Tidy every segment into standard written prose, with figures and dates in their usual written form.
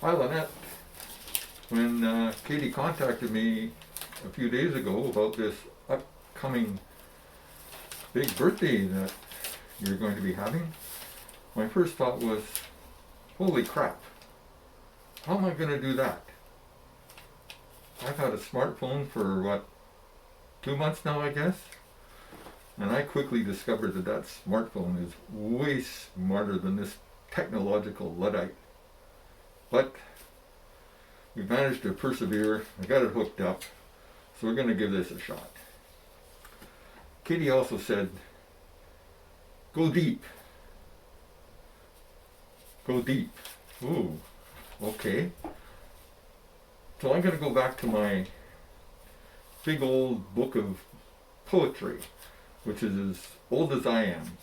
Hi, Linette. When Katie contacted me a few days ago about this upcoming big birthday that you're going to be having, my first thought was, holy crap, how am I going to do that? I've had a smartphone for, 2 months now, I guess? And I quickly discovered that that smartphone is way smarter than this technological Luddite. But we managed to persevere. I got it hooked up, so we're going to give this a shot. Katie also said, go deep. Go deep. Ooh, okay. So I'm going to go back to my big old book of poetry, which is as old as I am,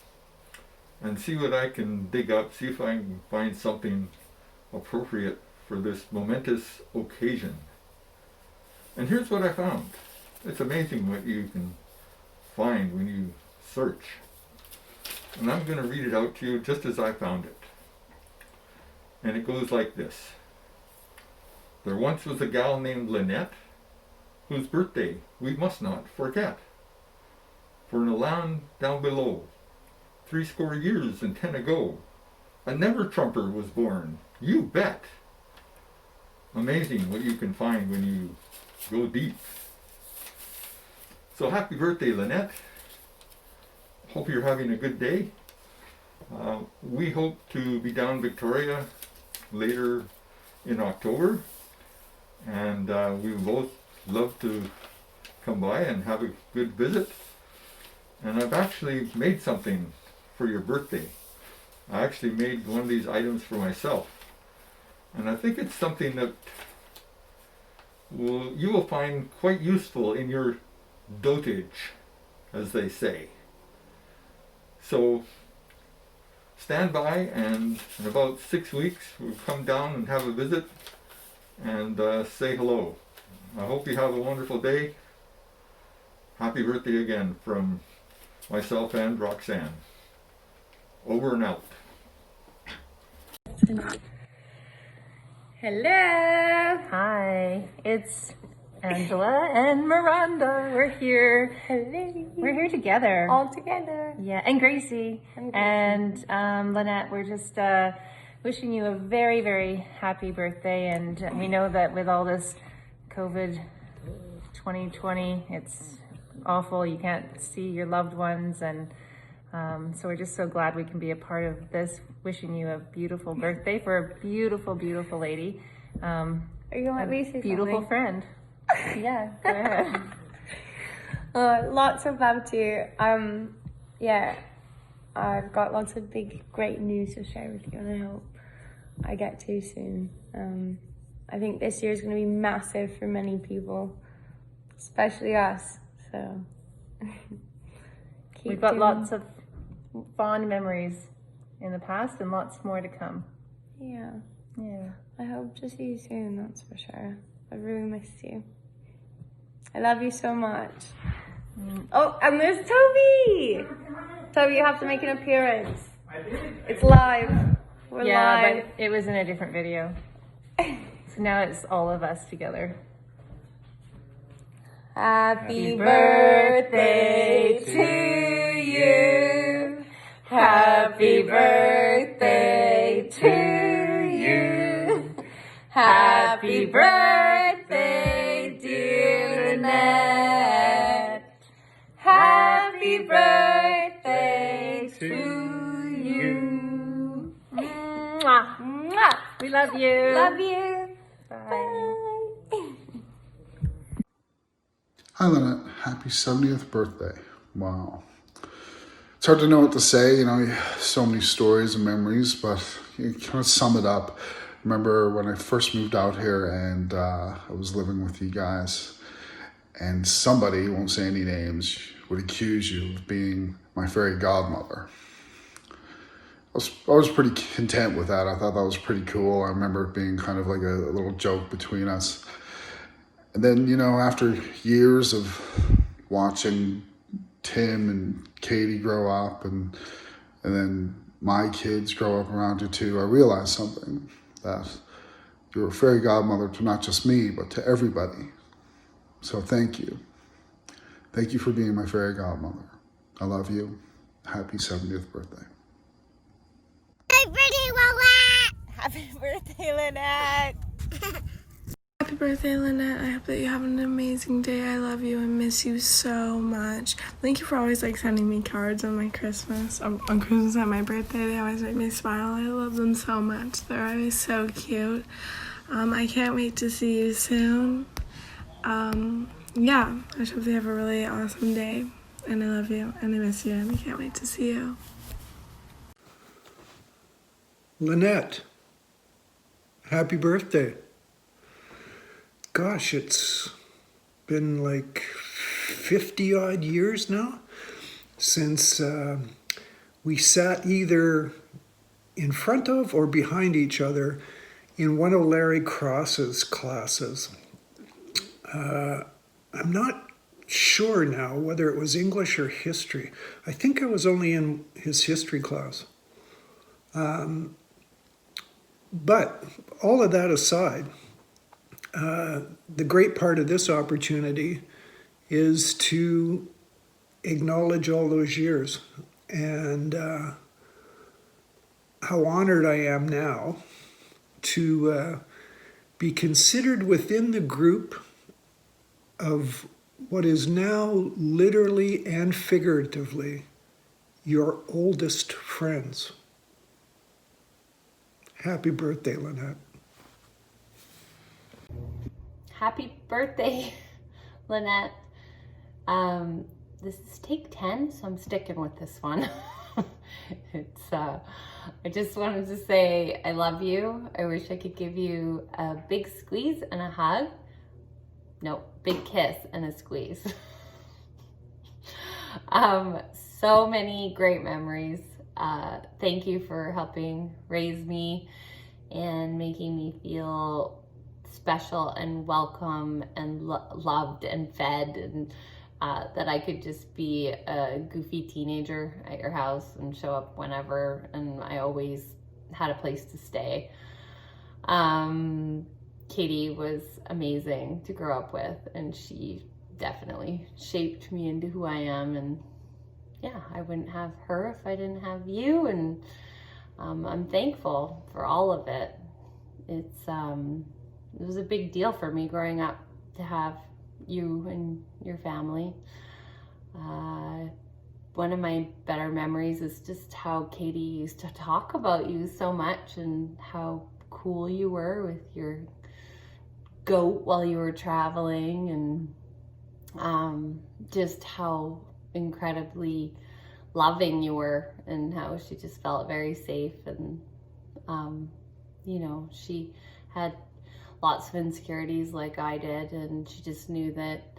and see what I can dig up, see if I can find something appropriate for this momentous occasion. And here's what I found. It's amazing what you can find when you search. And I'm going to read it out to you just as I found it. And it goes like this. There once was a gal named Linette, whose birthday we must not forget. For in a land down below, 80 years and 10 ago, a never-Trumper was born, you bet. Amazing what you can find when you go deep. So happy birthday, Linette. Hope you're having a good day. We hope to be down Victoria later in October, and we both love to come by and have a good visit. And I've actually made something for your birthday. I actually made one of these items for myself, and I think it's something that you will find quite useful in your dotage, as they say. So stand by, and in about 6 weeks we'll come down and have a visit and say hello. I hope you have a wonderful day. Happy birthday again from myself and Roxanne. Over and out. Hello! Hi, it's Angela and Miranda. We're here. Hello! We're here together. All together. Yeah, and Gracie. And Linette, we're just wishing you a very, very happy birthday. And we know that with all this COVID 2020, it's awful. You can't see your loved ones. And so we're just so glad we can be a part of this. Wishing you a beautiful birthday for a beautiful, beautiful lady. Are you gonna let me say beautiful something? friend. Yeah, go ahead. Lots of love to you. Yeah, I've got lots of big, great news to share with you, and I hope I get to soon. I think this year is going to be massive for many people, especially us. So We've got lots of fond memories in the past and lots more to come. Yeah. Yeah. I hope to see you soon, that's for sure. I really missed you. I love you so much. Oh, and there's Toby! Toby, you have to make an appearance. I did. It's live. We're live. But it was in a different video. So now it's all of us together. Happy birthday to you. Happy birthday to you. Happy birthday, dear Linette. Happy birthday to you. Mwah. Mwah. We love you. Love you. Bye. Hi, Linette. Happy 70th birthday. Wow. It's hard to know what to say, so many stories and memories, but you kind of sum it up. Remember when I first moved out here and I was living with you guys, and somebody, won't say any names, would accuse you of being my fairy godmother. I was pretty content with that. I thought that was pretty cool. I remember it being kind of like a little joke between us. And then, after years of watching Tim and Katie grow up and then my kids grow up around you too, I realized something, that You're a fairy godmother to not just me, but to everybody. So thank you. Thank you for being my fairy godmother. I love you. Happy 70th birthday. Happy birthday, Linette! Happy birthday, Linette! Happy birthday, Linette. I hope that you have an amazing day. I love you and miss you so much. Thank you for always sending me cards on my Christmas. On Christmas and my birthday, they always make me smile. I love them so much. They're always so cute. I can't wait to see you soon. Yeah, I just hope you have a really awesome day. And I love you and I miss you and I can't wait to see you. Linette, happy birthday. Gosh, it's been like 50 odd years now since we sat either in front of or behind each other in one of Larry Cross's classes. I'm not sure now whether it was English or history. I think I was only in his history class. But all of that aside, the great part of this opportunity is to acknowledge all those years and how honored I am now to be considered within the group of what is now literally and figuratively your oldest friends. Happy birthday, Linette. Happy birthday, Linette. This is take 10, so I'm sticking with this one. I just wanted to say I love you. I wish I could give you a big squeeze and a hug. No, big kiss and a squeeze. So many great memories. Thank you for helping raise me and making me feel special and welcome and loved and fed, and that I could just be a goofy teenager at your house and show up whenever, and I always had a place to stay. Katie was amazing to grow up with, and she definitely shaped me into who I am, and yeah, I wouldn't have her if I didn't have you, and I'm thankful for all of it. It was a big deal for me growing up to have you and your family. One of my better memories is just how Katie used to talk about you so much and how cool you were with your goat while you were traveling, and just how incredibly loving you were, and how she just felt very safe, and you know, she had lots of insecurities like I did, and she just knew that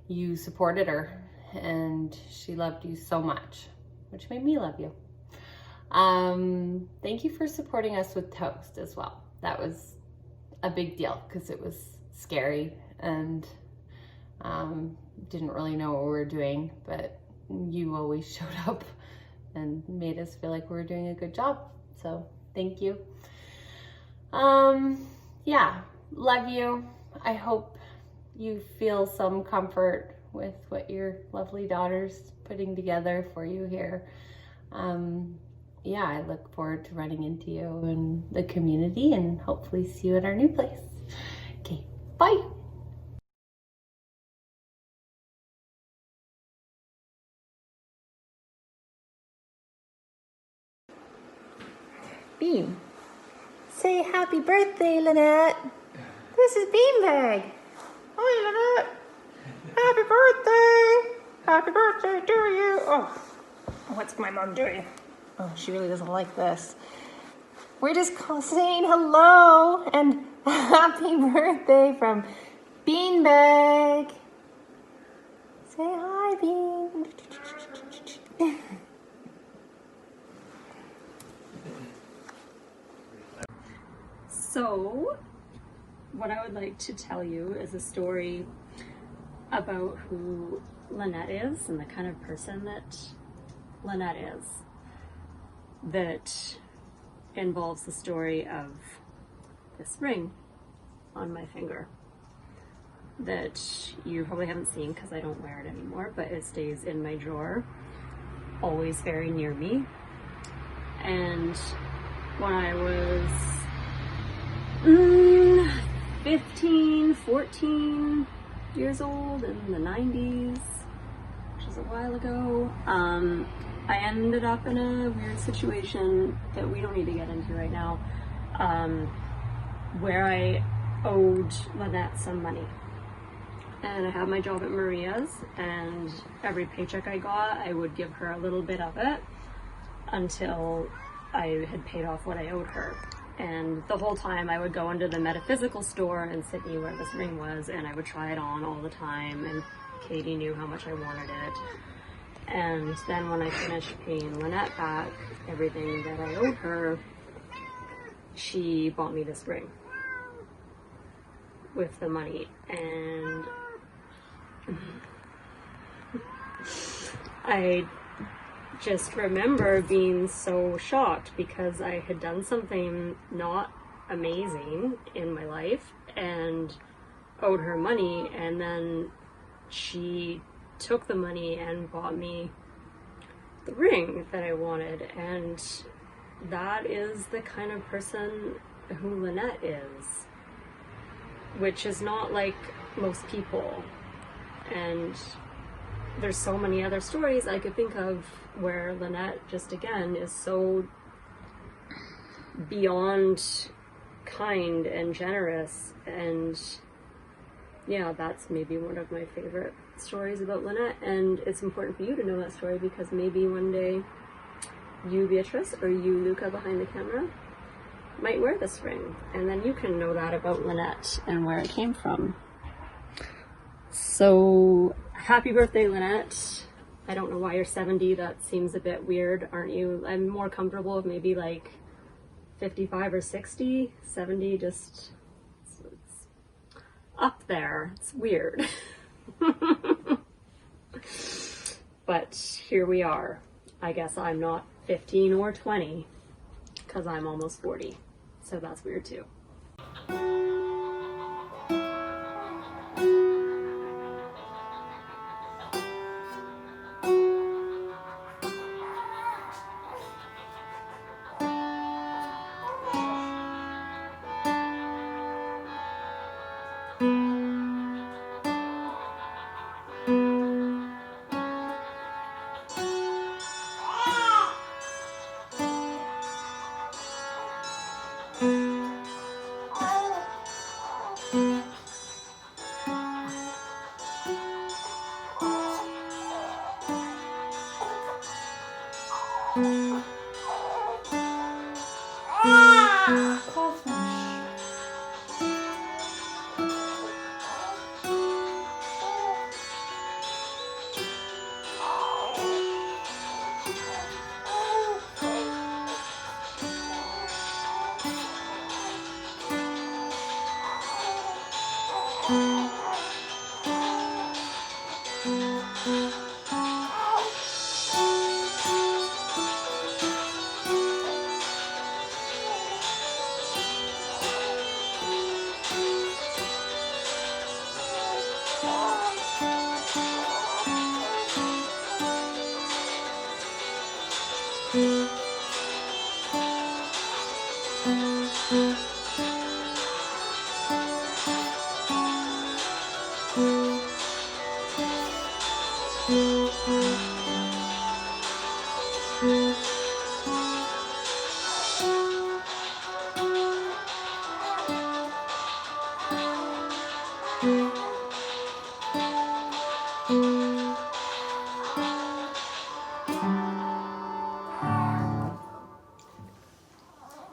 you supported her and she loved you so much, which made me love you. Thank you for supporting us with Toast as well. That was a big deal because it was scary and didn't really know what we were doing, but you always showed up and made us feel like we were doing a good job. So thank you. Yeah, love you. I hope you feel some comfort with what your lovely daughter's putting together for you here. Yeah, I look forward to running into you in the community and hopefully see you at our new place. Okay, bye. Bean. Say happy birthday, Linette. This is Beanbag. Hi, Linette. Happy birthday. Happy birthday to you. Oh, what's my mom doing? Oh, she really doesn't like this. We're just saying hello and happy birthday from Beanbag. Say hi, Bean. So, what I would like to tell you is a story about who Linette is and the kind of person that Linette is, that involves the story of this ring on my finger that you probably haven't seen because I don't wear it anymore, but it stays in my drawer, always very near me. And when I was 15, 14 years old in the 90s, which is a while ago, I ended up in a weird situation that we don't need to get into right now, where I owed Linette some money. And I had my job at Maria's, and every paycheck I got, I would give her a little bit of it until I had paid off what I owed her. And the whole time I would go into the metaphysical store in Sydney where this ring was, and I would try it on all the time, and Katie knew how much I wanted it. And then when I finished paying Linette back everything that I owed her, she bought me this ring with the money. And I just remember being so shocked because I had done something not amazing in my life and owed her money, and then she took the money and bought me the ring that I wanted. And that is the kind of person who Linette is, which is not like most people. And there's so many other stories I could think of where Linette just again is so beyond kind and generous. And yeah, that's maybe one of my favorite stories about Linette. And it's important for you to know that story because maybe one day you, Beatrice, or you, Luca, behind the camera, might wear this ring, and then you can know that about Linette and where it came from. So happy birthday, Linette. I don't know why you're 70. That seems a bit weird, aren't you? I'm more comfortable with maybe like 55 or 60. 70 just, it's up there. It's weird. But here we are. I guess I'm not 15 or 20 because I'm almost 40. So that's weird too.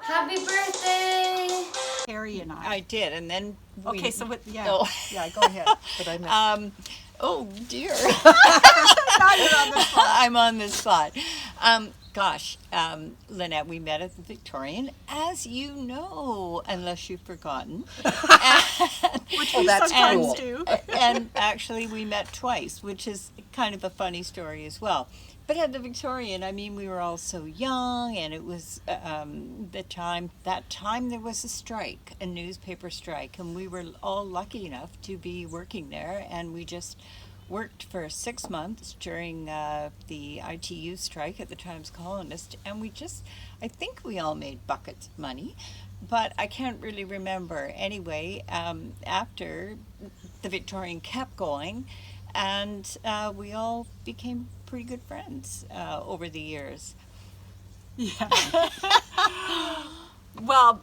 Happy birthday! Harry and I did, and then we, Okay, so what? Yeah, Oh. yeah. Go ahead. But I meant. Oh dear. Now you're on the spot. I'm on the spot. Linette, we met at the Victorian, as you know, unless you've forgotten. Which we that's sometimes cool. do. And actually, we met twice, which is kind of a funny story as well. But at the Victorian, I mean, we were all so young, and it was that time there was a strike, a newspaper strike, and we were all lucky enough to be working there, and we just worked for 6 months during the ITU strike at the Times Colonist, and I think we all made buckets of money, but I can't really remember. Anyway, after the Victorian kept going, and we all became pretty good friends over the years. Yeah. Well,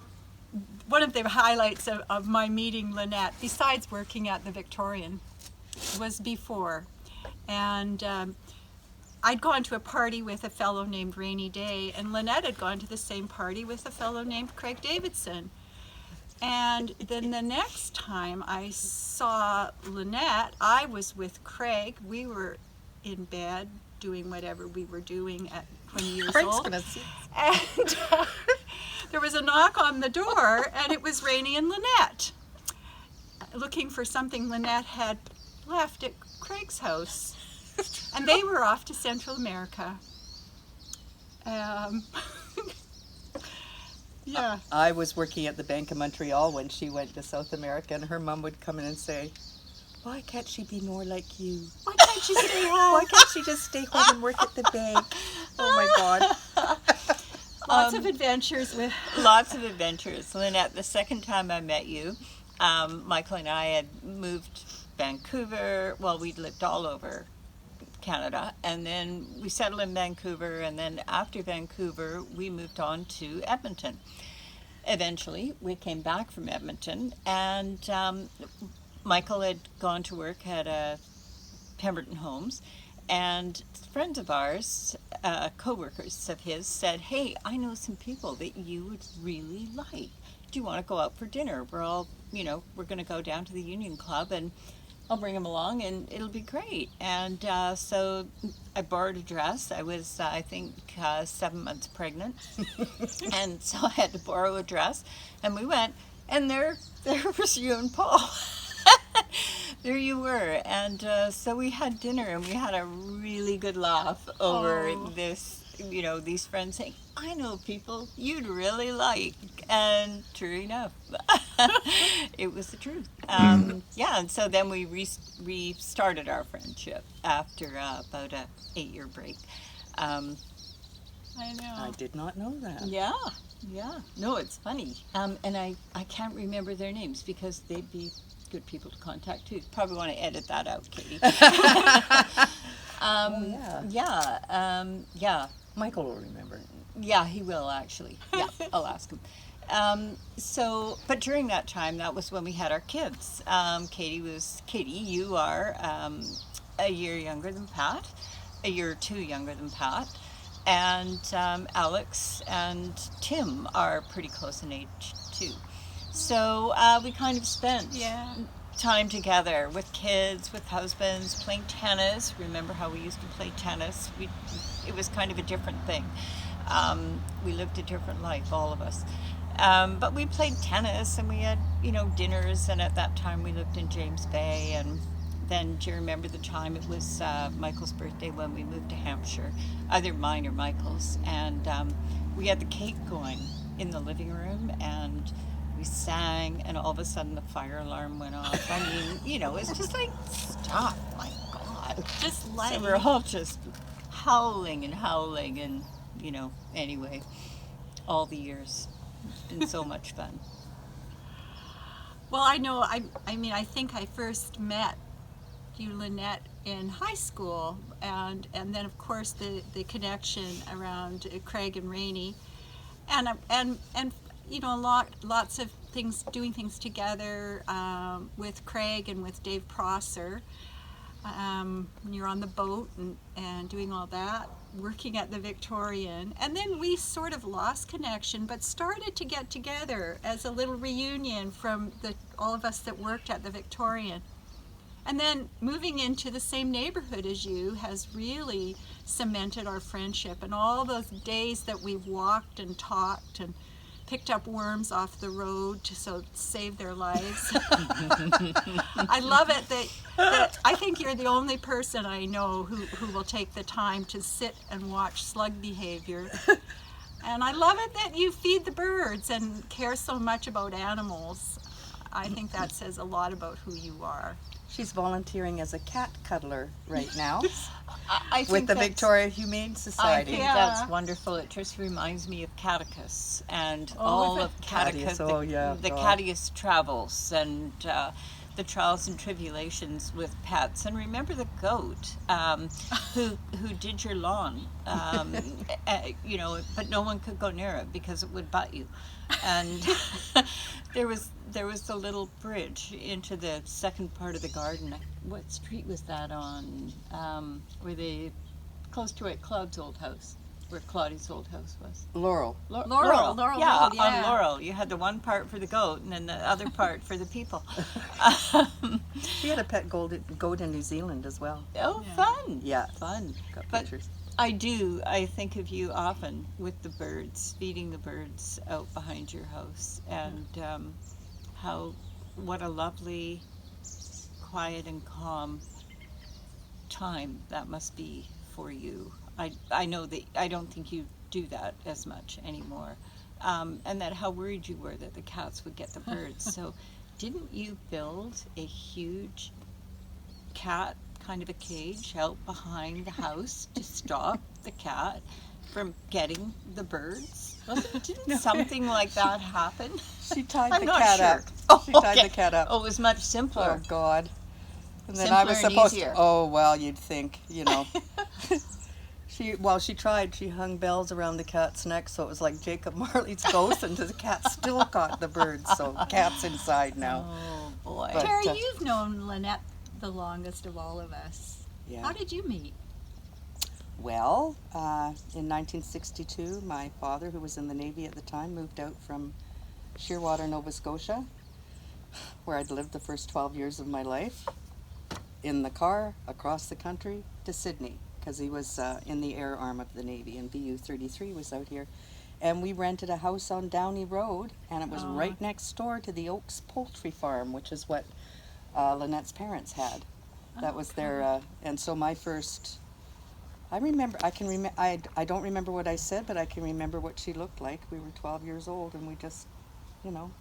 one of the highlights of my meeting Linette, besides working at the Victorian, was before. And I'd gone to a party with a fellow named Rainy Day, and Linette had gone to the same party with a fellow named Craig Davidson. And then the next time I saw Linette, I was with Craig. We were in bed doing whatever we were doing at 20 years old. And there was a knock on the door, and it was Rainy and Linette, looking for something Linette had left at Craig's house. And they were off to Central America. Yeah. I was working at the Bank of Montreal when she went to South America, and her mom would come in and say, "Why can't she be more like you? Why can't she stay home? Why can't she just stay home and work at the bank?" Oh my God. Lots of adventures with... Lots of adventures. Linette, the second time I met you, Michael and I had moved Vancouver. Well, we'd lived all over Canada, and then we settled in Vancouver, and then after Vancouver we moved on to Edmonton. Eventually we came back from Edmonton, and Michael had gone to work at Pemberton Homes, and friends of ours, co-workers of his, said, "Hey, I know some people that you would really like. Do you want to go out for dinner? We're all, we're going to go down to the Union Club, and I'll bring him along, and it'll be great." And so I borrowed a dress. I was, I think, 7 months pregnant. And so I had to borrow a dress. And we went, and there was you and Paul. There you were. And so we had dinner, and we had a really good laugh over this, these friends saying, "I know people you'd really like." And true enough, it was the truth. Yeah, and so then we restarted our friendship after about a 8-year break. I know. I did not know that. Yeah. No, it's funny. And I can't remember their names because they'd be good people to contact too. Probably want to edit that out, Katie. Yeah. Michael will remember. Yeah, he will actually. Yeah, I'll ask him. But during that time, that was when we had our kids. Katie, you are a year younger than Pat, a year or two younger than Pat, and Alex and Tim are pretty close in age too. So we kind of spent time together with kids, with husbands, playing tennis. Remember how we used to play tennis? It was kind of a different thing. We lived a different life, all of us. But we played tennis, and we had, dinners, and at that time we lived in James Bay. And then, do you remember the time it was Michael's birthday when we moved to Hampshire? Either mine or Michael's. And we had the cake going in the living room, and we sang, and all of a sudden the fire alarm went off. I mean, it's just like, stop, my God. Just like... So we're all just howling, and anyway, all the years. It's been so much fun. Well, I know, I think I first met you, Linette, in high school, and then of course the connection around Craig and Rainey, and lots of things, doing things together with Craig and with Dave Prosser. When you're on the boat and doing all that, working at the Victorian. And then we sort of lost connection, but started to get together as a little reunion from all of us that worked at the Victorian. And then moving into the same neighborhood as you has really cemented our friendship. And all those days that we've walked and talked and picked up worms off the road to save their lives. I love it that that I think you're the only person I know who will take the time to sit and watch slug behavior. And I love it that you feed the birds and care so much about animals. I think that says a lot about who you are. She's volunteering as a cat cuddler right now I think with the that's- Victoria Humane Society. I think that's wonderful. It just reminds me of Catechus and all of Catechus, Oh, yeah, the God. Catechus travels and the trials and tribulations with pets. And remember the goat who did your lawn, you know, but no one could go near it because it would butt you. And there was the little bridge into the second part of the garden. What street was that on? Where they close to it, Claude's old house, where Claudie's old house was. Laurel. Laurel Yeah, Road, yeah. on Laurel. You had the one part for the goat and then the other part for the people. She had a pet goat in New Zealand as well. Oh, fun. Yeah. Fun. Got But pictures. I think of you often with the birds, feeding the birds out behind your house, and what a lovely, quiet and calm time that must be for you. I know that I don't think you do that as much anymore, and that how worried you were that the cats would get the birds. So, didn't you build a huge cat kind of a cage out behind the house to stop the cat from getting the birds? Didn't something like that happen? She tied I'm the not cat sure. up. She tied Okay. the cat up. Oh, it was much simpler. Oh, God. And then Simpler I was and supposed easier. to. Oh, well, you'd think, you know. She tried. She hung bells around the cat's neck, so it was like Jacob Marley's ghost, and the cat still caught the birds. So cat's inside now. Oh boy. But, Terry, you've known Linette the longest of all of us. Yeah. How did you meet? Well, in 1962, my father, who was in the Navy at the time, moved out from Shearwater, Nova Scotia, where I'd lived the first 12 years of my life, in the car across the country to Sydney, because he was in the air arm of the Navy, and VU-33 was out here. And we rented a house on Downey Road, and it was right next door to the Oaks Poultry Farm, which is what Lynette's parents had. That was their, and so my first, I don't remember what I said, but I can remember what she looked like. We were 12 years old, and we just, you know,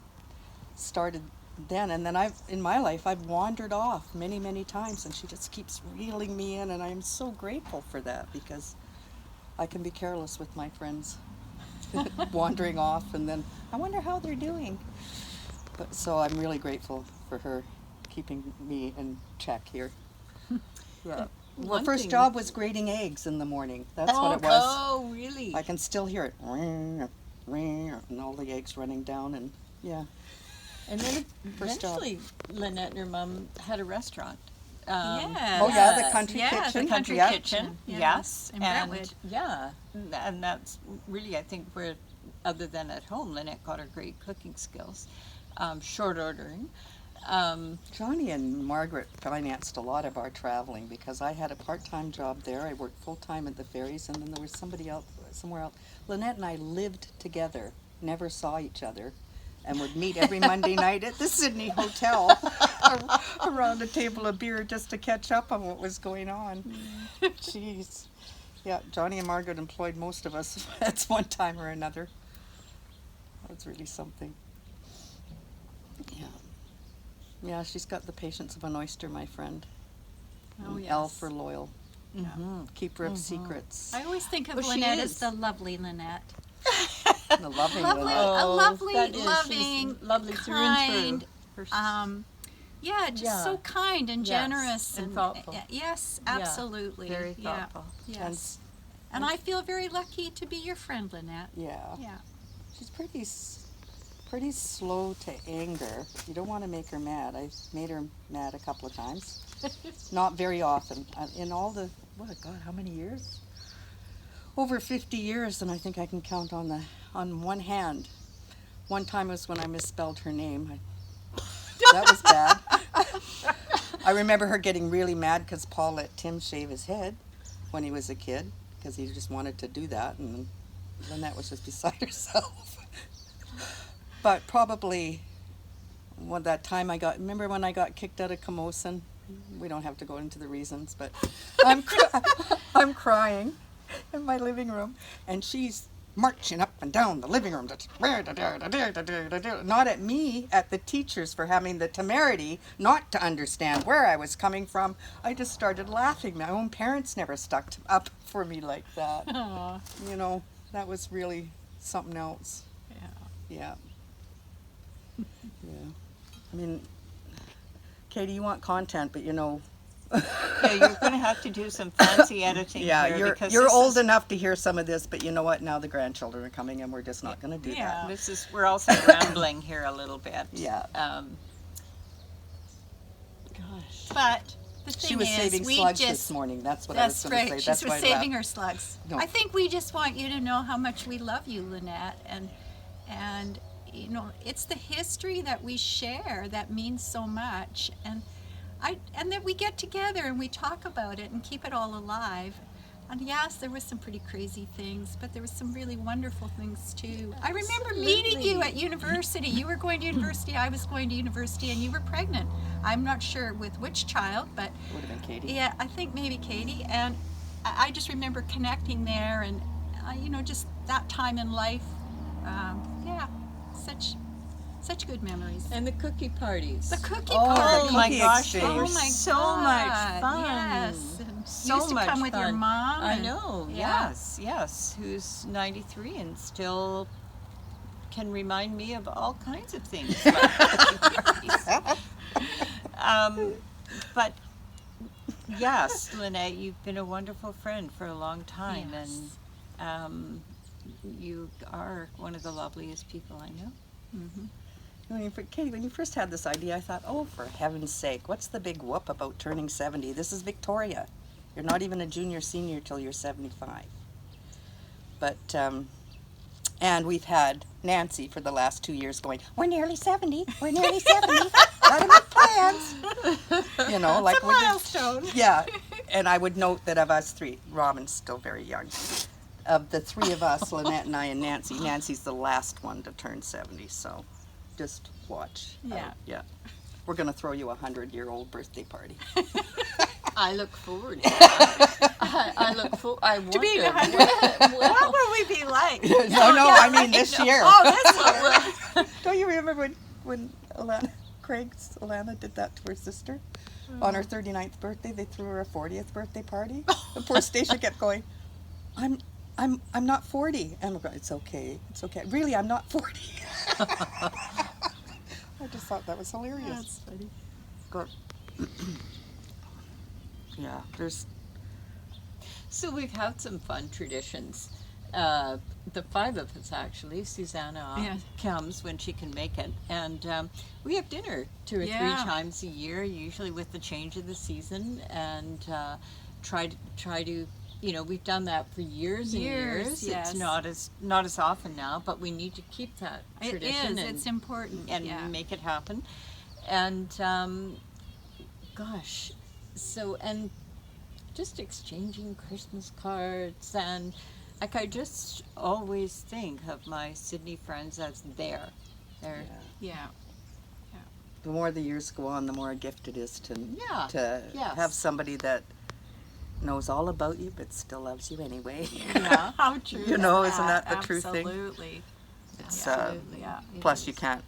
started then. And then in my life, I've wandered off many, many times, and she just keeps reeling me in, and I am so grateful for that, because I can be careless with my friends, wandering off, and then I wonder how they're doing. But so I'm really grateful for her keeping me in check here. Yeah. Well, One first thing- job was grading eggs in the morning. That's what it was. Oh, really? I can still hear it, ring, ring, and all the eggs running down, and yeah. And then First job. eventually, Lynette and her mom had a restaurant. Yes. Oh yeah, the country Yes, kitchen. the country yeah. kitchen. Yes, In and Brentwood. yeah, and that's really, I think, where, other than at home, Lynette got her great cooking skills, short ordering. Johnny and Margaret financed a lot of our traveling, because I had a part-time job there. I worked full-time at the ferries, and then there was somebody else somewhere else. Lynette and I lived together, never saw each other, and would meet every Monday night at the Sydney Hotel around a table of beer just to catch up on what was going on. Jeez. Yeah, Johnny and Margaret employed most of us at one time or another. That's really something. Yeah. Yeah, she's got the patience of an oyster, my friend. Oh, An L yes. for loyal. Keeper of secrets. I always think of Well, she Lynette is. as the lovely Lynette. The loving Lovely, Lynette. a lovely, that is, she's loving, lovely through and kind. through. Yeah, just Yeah. so kind and Yes, generous and thoughtful. Yes, Yeah, absolutely. very Yeah, thoughtful. Yes. And I feel very lucky to be your friend, Lynette. Yeah. Yeah. She's pretty slow to anger. You don't want to make her mad. I made her mad a couple of times. Not very often. In all the, how many years? Over 50 years, and I think I can count on one hand. One time was when I misspelled her name. That was bad. I remember her getting really mad because Paul let Tim shave his head when he was a kid, because he just wanted to do that, and Lynette was just beside herself. But probably that time remember when I got kicked out of Camosun We don't have to go into the reasons, but I'm crying in my living room, and she's marching up and down the living room, not at me, at the teachers for having the temerity not to understand where I was coming from. I just started laughing. My own parents never stuck up for me like that. Aww. You know, that was really something else. Yeah. I mean, Katie, you want content, but you know. Yeah, you're going to have to do some fancy editing. Yeah, here you're old enough to hear some of this, but you know what? Now the grandchildren are coming, and we're just not going to do that. We're also rambling here a little bit. Yeah. Gosh. But the thing She was is, saving we slugs just, this morning. That's what I was going to say. That's right. She was saving her slugs. No. I think we just want you to know how much we love you, Linette, and you know, it's the history that we share that means so much, and that we get together and we talk about it and keep it all alive. And yes, there was some pretty crazy things, but there was some really wonderful things too. I remember meeting you at university. You were going to university, I was going to university, and you were pregnant. I'm not sure with which child, but would have been Katie. Yeah, I think maybe Katie. And I just remember connecting there, and you know, just that time in life. Yeah, such good memories. And the cookie parties. The cookie Oh parties. my gosh, they Oh were my so God, much fun. Yes. And So you used to much come with your fun. mom. I and- know. Yeah. Yes. Who's 93 and still can remind me of all kinds of things. About cookie parties. But yes, Linette, you've been a wonderful friend for a long time, Yes. and you are one of the loveliest people I know. Mm-hmm. Katie, when you first had this idea, I thought, oh, for heaven's sake, what's the big whoop about turning 70? This is Victoria. You're not even a junior senior till you're 75. But, and we've had Nancy for the last 2 years going, we're nearly 70, we're nearly 70, gotta make plans. You know, like a milestone. Yeah, and I would note that of us three, Robin's still very young. Of the three of us, Linette and I and Nancy, Nancy's the last one to turn 70, so just watch. Yeah. Yeah. We're going to throw you a 100-year-old birthday party. I look forward to that. I look forward. I wonder. To being 100. What will we be like? No, I mean this year. Oh, this year. Don't you remember when Alana did that to her sister? On her 39th birthday, they threw her a 40th birthday party. The poor Stacia kept going, I'm not 40. And I'm going, it's okay. Really, I'm not 40. I just thought that was hilarious. That's funny. But, yeah, there's. So we've had some fun traditions. The five of us actually. Susanna Yes. comes when she can make it, and we have dinner 2 or 3 times a year, usually with the change of the season, and try to. You know, we've done that for years and years. Yes. It's not as often now, but we need to keep that tradition. It is. It's important. And yeah. make it happen. And gosh, so and just exchanging Christmas cards, and like I just always think of my Sydney friends as they're Yeah. The more the years go on, the more a gift it is to Yes. have somebody that knows all about you but still loves you anyway. Yeah. How true. You know, isn't that the true thing? Absolutely. It's Absolutely. Yeah. plus you can't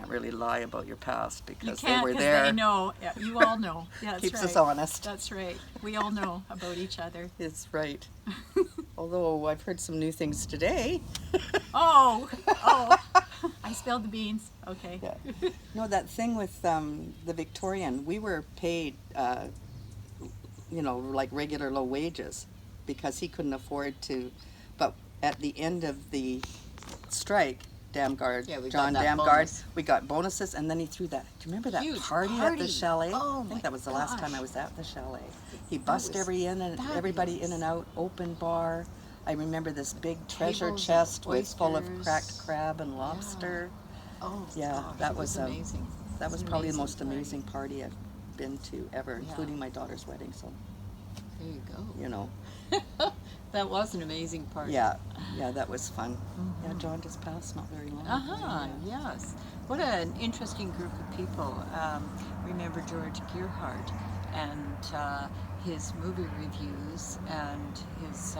really lie about your past You because can't, they were 'cause there. They know. Yeah, you all know. Yeah, that's Keeps right. us honest. That's right. We all know about each other. It's right. Although I've heard some new things today. Oh, I spilled the beans. Okay. Yeah. No, that thing with the Victorian, we were paid, like regular low wages because he couldn't afford to. But at the end of the strike, Damgard, Yeah, we got John that Damgard, bonus. we got bonuses, and then he threw that. Do you remember that Huge party at party. the chalet? Oh, I think my that was the last time gosh. I was at the chalet. He bussed was everybody in and out, open bar. I remember this big treasure Tables and chest was full of oysters. cracked crab and lobster. Oh, Yeah, gosh, that it was amazing. That was An probably the amazing most party. amazing party I've been to ever, Yeah. including my daughter's wedding. So, There you go. you know, That was an amazing party. yeah, that was fun. Yeah, John just passed not very long. Yes. What an interesting group of people. Remember George Gearhart, and his movie reviews and his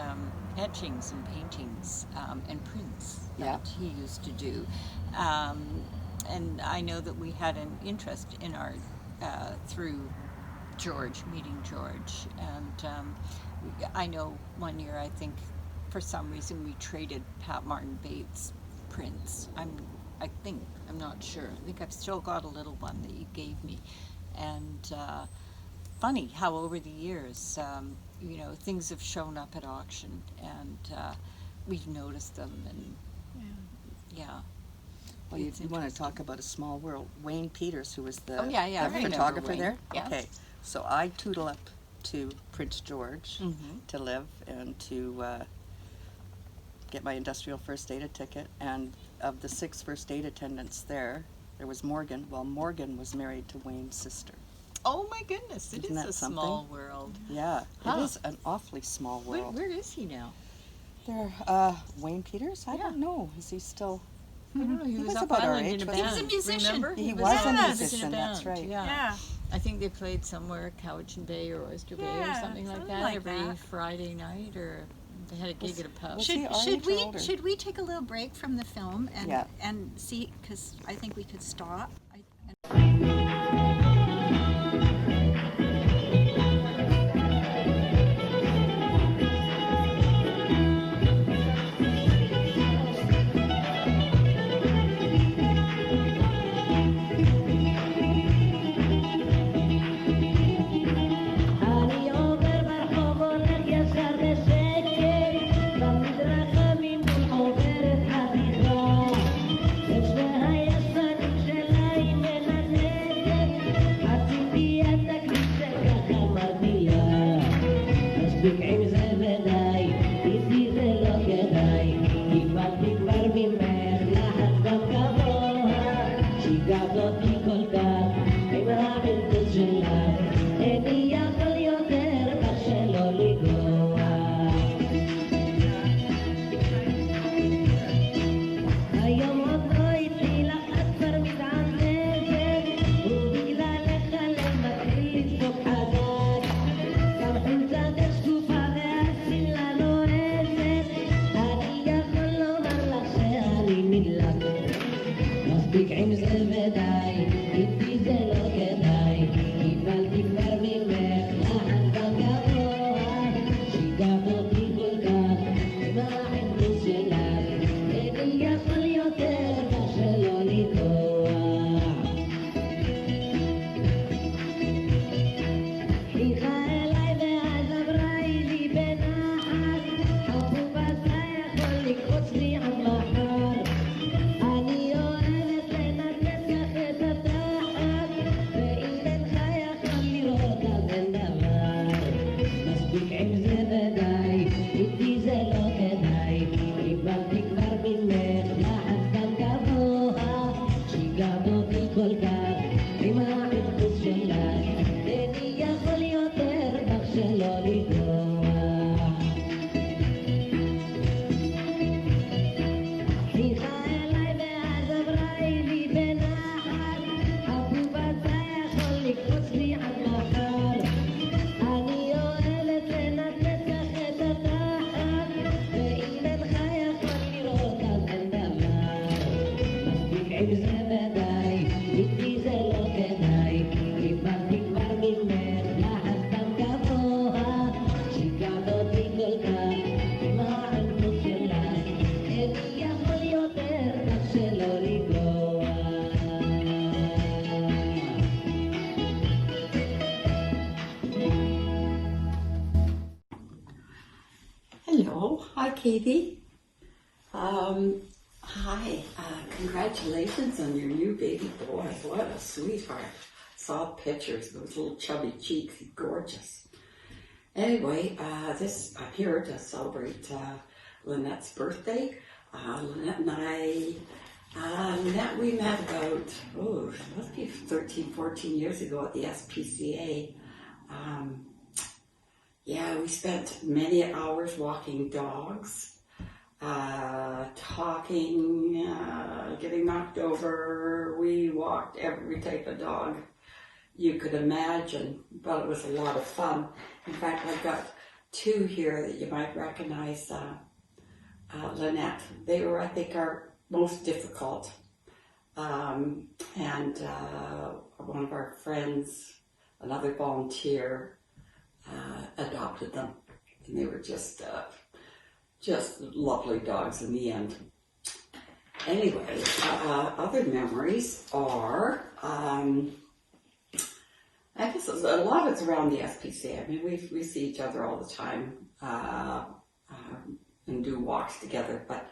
etchings and paintings and prints that he used to do. And I know that we had an interest in art through George, meeting George. And I know one year, I think, for some reason, we traded Pat Martin Bates prints. I'm not sure. I think I've still got a little one that you gave me. And funny how over the years, things have shown up at auction, and we've noticed them, and Well, you want to talk about a small world. Wayne Peters, who was the the photographer Wayne. there. Yes. Okay, so I tootle up to Prince George to live and to get my industrial first aid ticket. And of the 6 first aid attendants there was Morgan. Well, Morgan was married to Wayne's sister. Oh my goodness, it Isn't is that a something? small world. Yeah, Huh. it is an awfully small world. Where is he now? There, Wayne Peters? I don't know. Is he still? I don't know. He was up about our island age, in a wasn't band. he? He was a musician. Remember? He was a Yes. musician, that's right. Yeah. I think they played somewhere, Cowichan Bay or Oyster Bay or Yeah, something like something that, like every that. Friday night, or they had a gig at a pub. Was he our age or older? Should we take a little break from the film and Yeah. and see, because I think we could stop. Hello, hi Katie. Hi, congratulations on your new baby boy. What a sweetheart. Saw pictures, those little chubby cheeks, he's gorgeous. Anyway, I'm here to celebrate Linette's birthday. Linette and Linette, we met about, it must be 13, 14 years ago at the SPCA. We spent many hours walking dogs, talking, getting knocked over. We walked every type of dog you could imagine, but it was a lot of fun. In fact, I've got two here that you might recognize, Linette. They were, I think, our most difficult. And one of our friends, another volunteer, adopted them. And they were just lovely dogs in the end. Anyway, other memories are, I guess a lot of it's around the SPCA. I mean, we see each other all the time and do walks together. But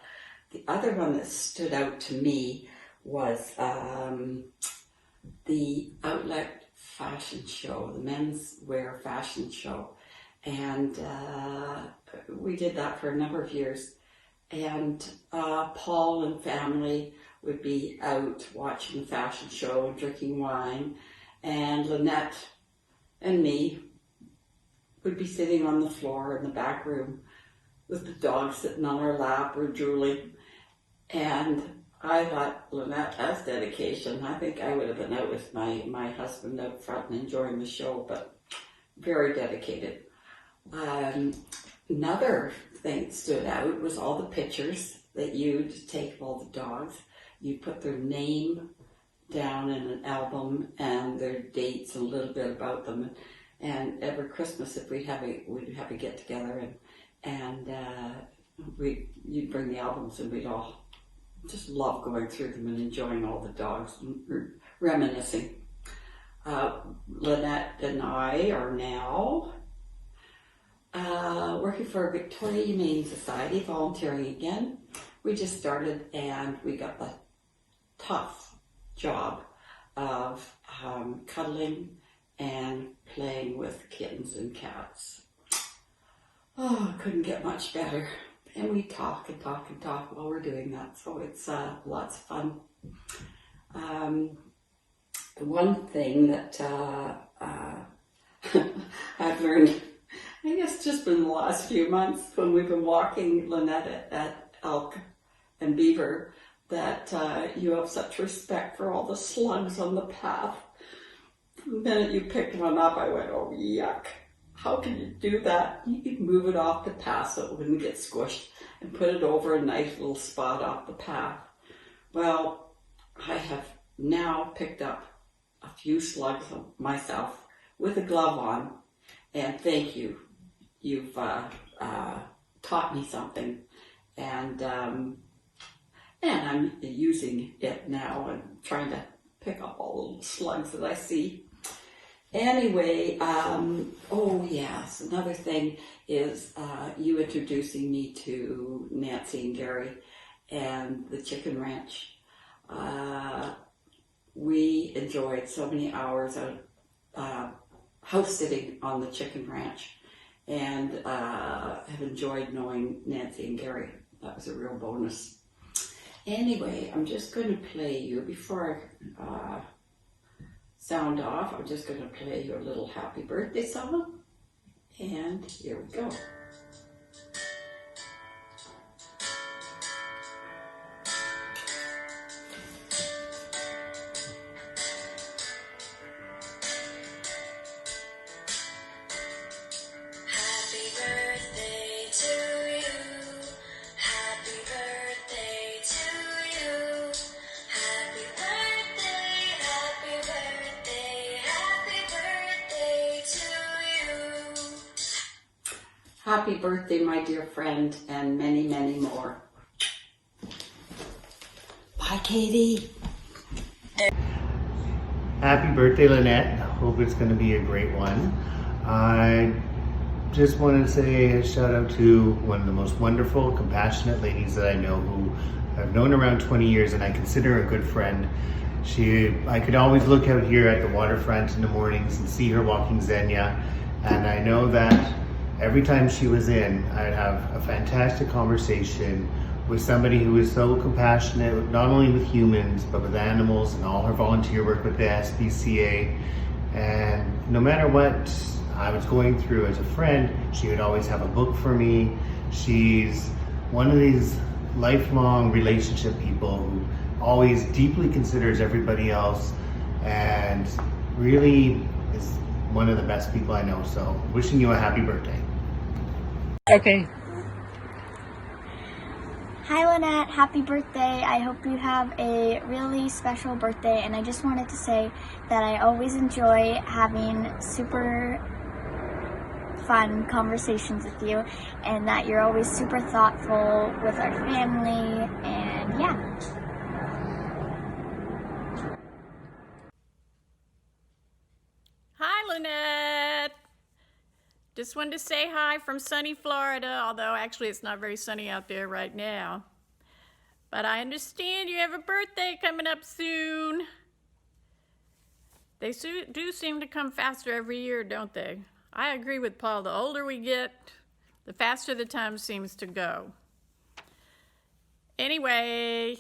the other one that stood out to me was the Outlet fashion show, the men's wear fashion show. And we did that for a number of years. And Paul and family would be out watching the fashion show and drinking wine. And Linette and me would be sitting on the floor in the back room with the dog sitting on our lap or drooling. And I thought, Linette, that's dedication. I think I would have been out with my husband out front and enjoying the show, but very dedicated. Another thing that stood out was all the pictures that you'd take of all the dogs. You put their name down in an album and their dates and a little bit about them. And every Christmas, if we'd have a get together, and you'd bring the albums, and we'd all just love going through them and enjoying all the dogs and reminiscing. Linette and I are now working for Victoria Humane Society, volunteering again. We just started, and we got the tough job of cuddling and playing with kittens and cats. Oh, couldn't get much better. And we talk and talk and talk while we're doing that, so it's lots of fun. The one thing that I've learned, I guess just in the last few months when we've been walking Linette at elk and beaver, that you have such respect for all the slugs on the path. The minute you picked one up, I went, oh, yuck. How can you do that? You could move it off the path so it wouldn't get squished and put it over a nice little spot off the path. Well, I have now picked up a few slugs myself with a glove on, and thank you. You've taught me something, and I'm using it now and trying to pick up all the little slugs that I see. Anyway, oh yes, another thing is you introducing me to Nancy and Gary and the chicken ranch. We enjoyed so many hours of house sitting on the chicken ranch, and have enjoyed knowing Nancy and Gary. That was a real bonus. Anyway, I'm just going to play you, before I sound off, I'm just going to play you a little happy birthday song. And here we go. Happy birthday, my dear friend, and many, many more. Bye, Katie. Happy birthday, Linette. Hope it's going to be a great one. I just wanted to say a shout out to one of the most wonderful, compassionate ladies that I know, who I've known around 20 years, and I consider a good friend. I could always look out here at the waterfront in the mornings and see her walking Xenia, and I know that every time she was in, I'd have a fantastic conversation with somebody who is so compassionate, not only with humans, but with animals, and all her volunteer work with the SPCA. And no matter what I was going through as a friend, she would always have a book for me. She's one of these lifelong relationship people who always deeply considers everybody else, and really is one of the best people I know. So wishing you a happy birthday. Okay. Hi Linette, happy birthday. I hope you have a really special birthday, and I just wanted to say that I always enjoy having super fun conversations with you, and that you're always super thoughtful with our family, and yeah. Hi, Linette. Just wanted to say hi from sunny Florida, although actually it's not very sunny out there right now. But I understand you have a birthday coming up soon. They do seem to come faster every year, don't they? I agree with Paul. The older we get, the faster the time seems to go. Anyway,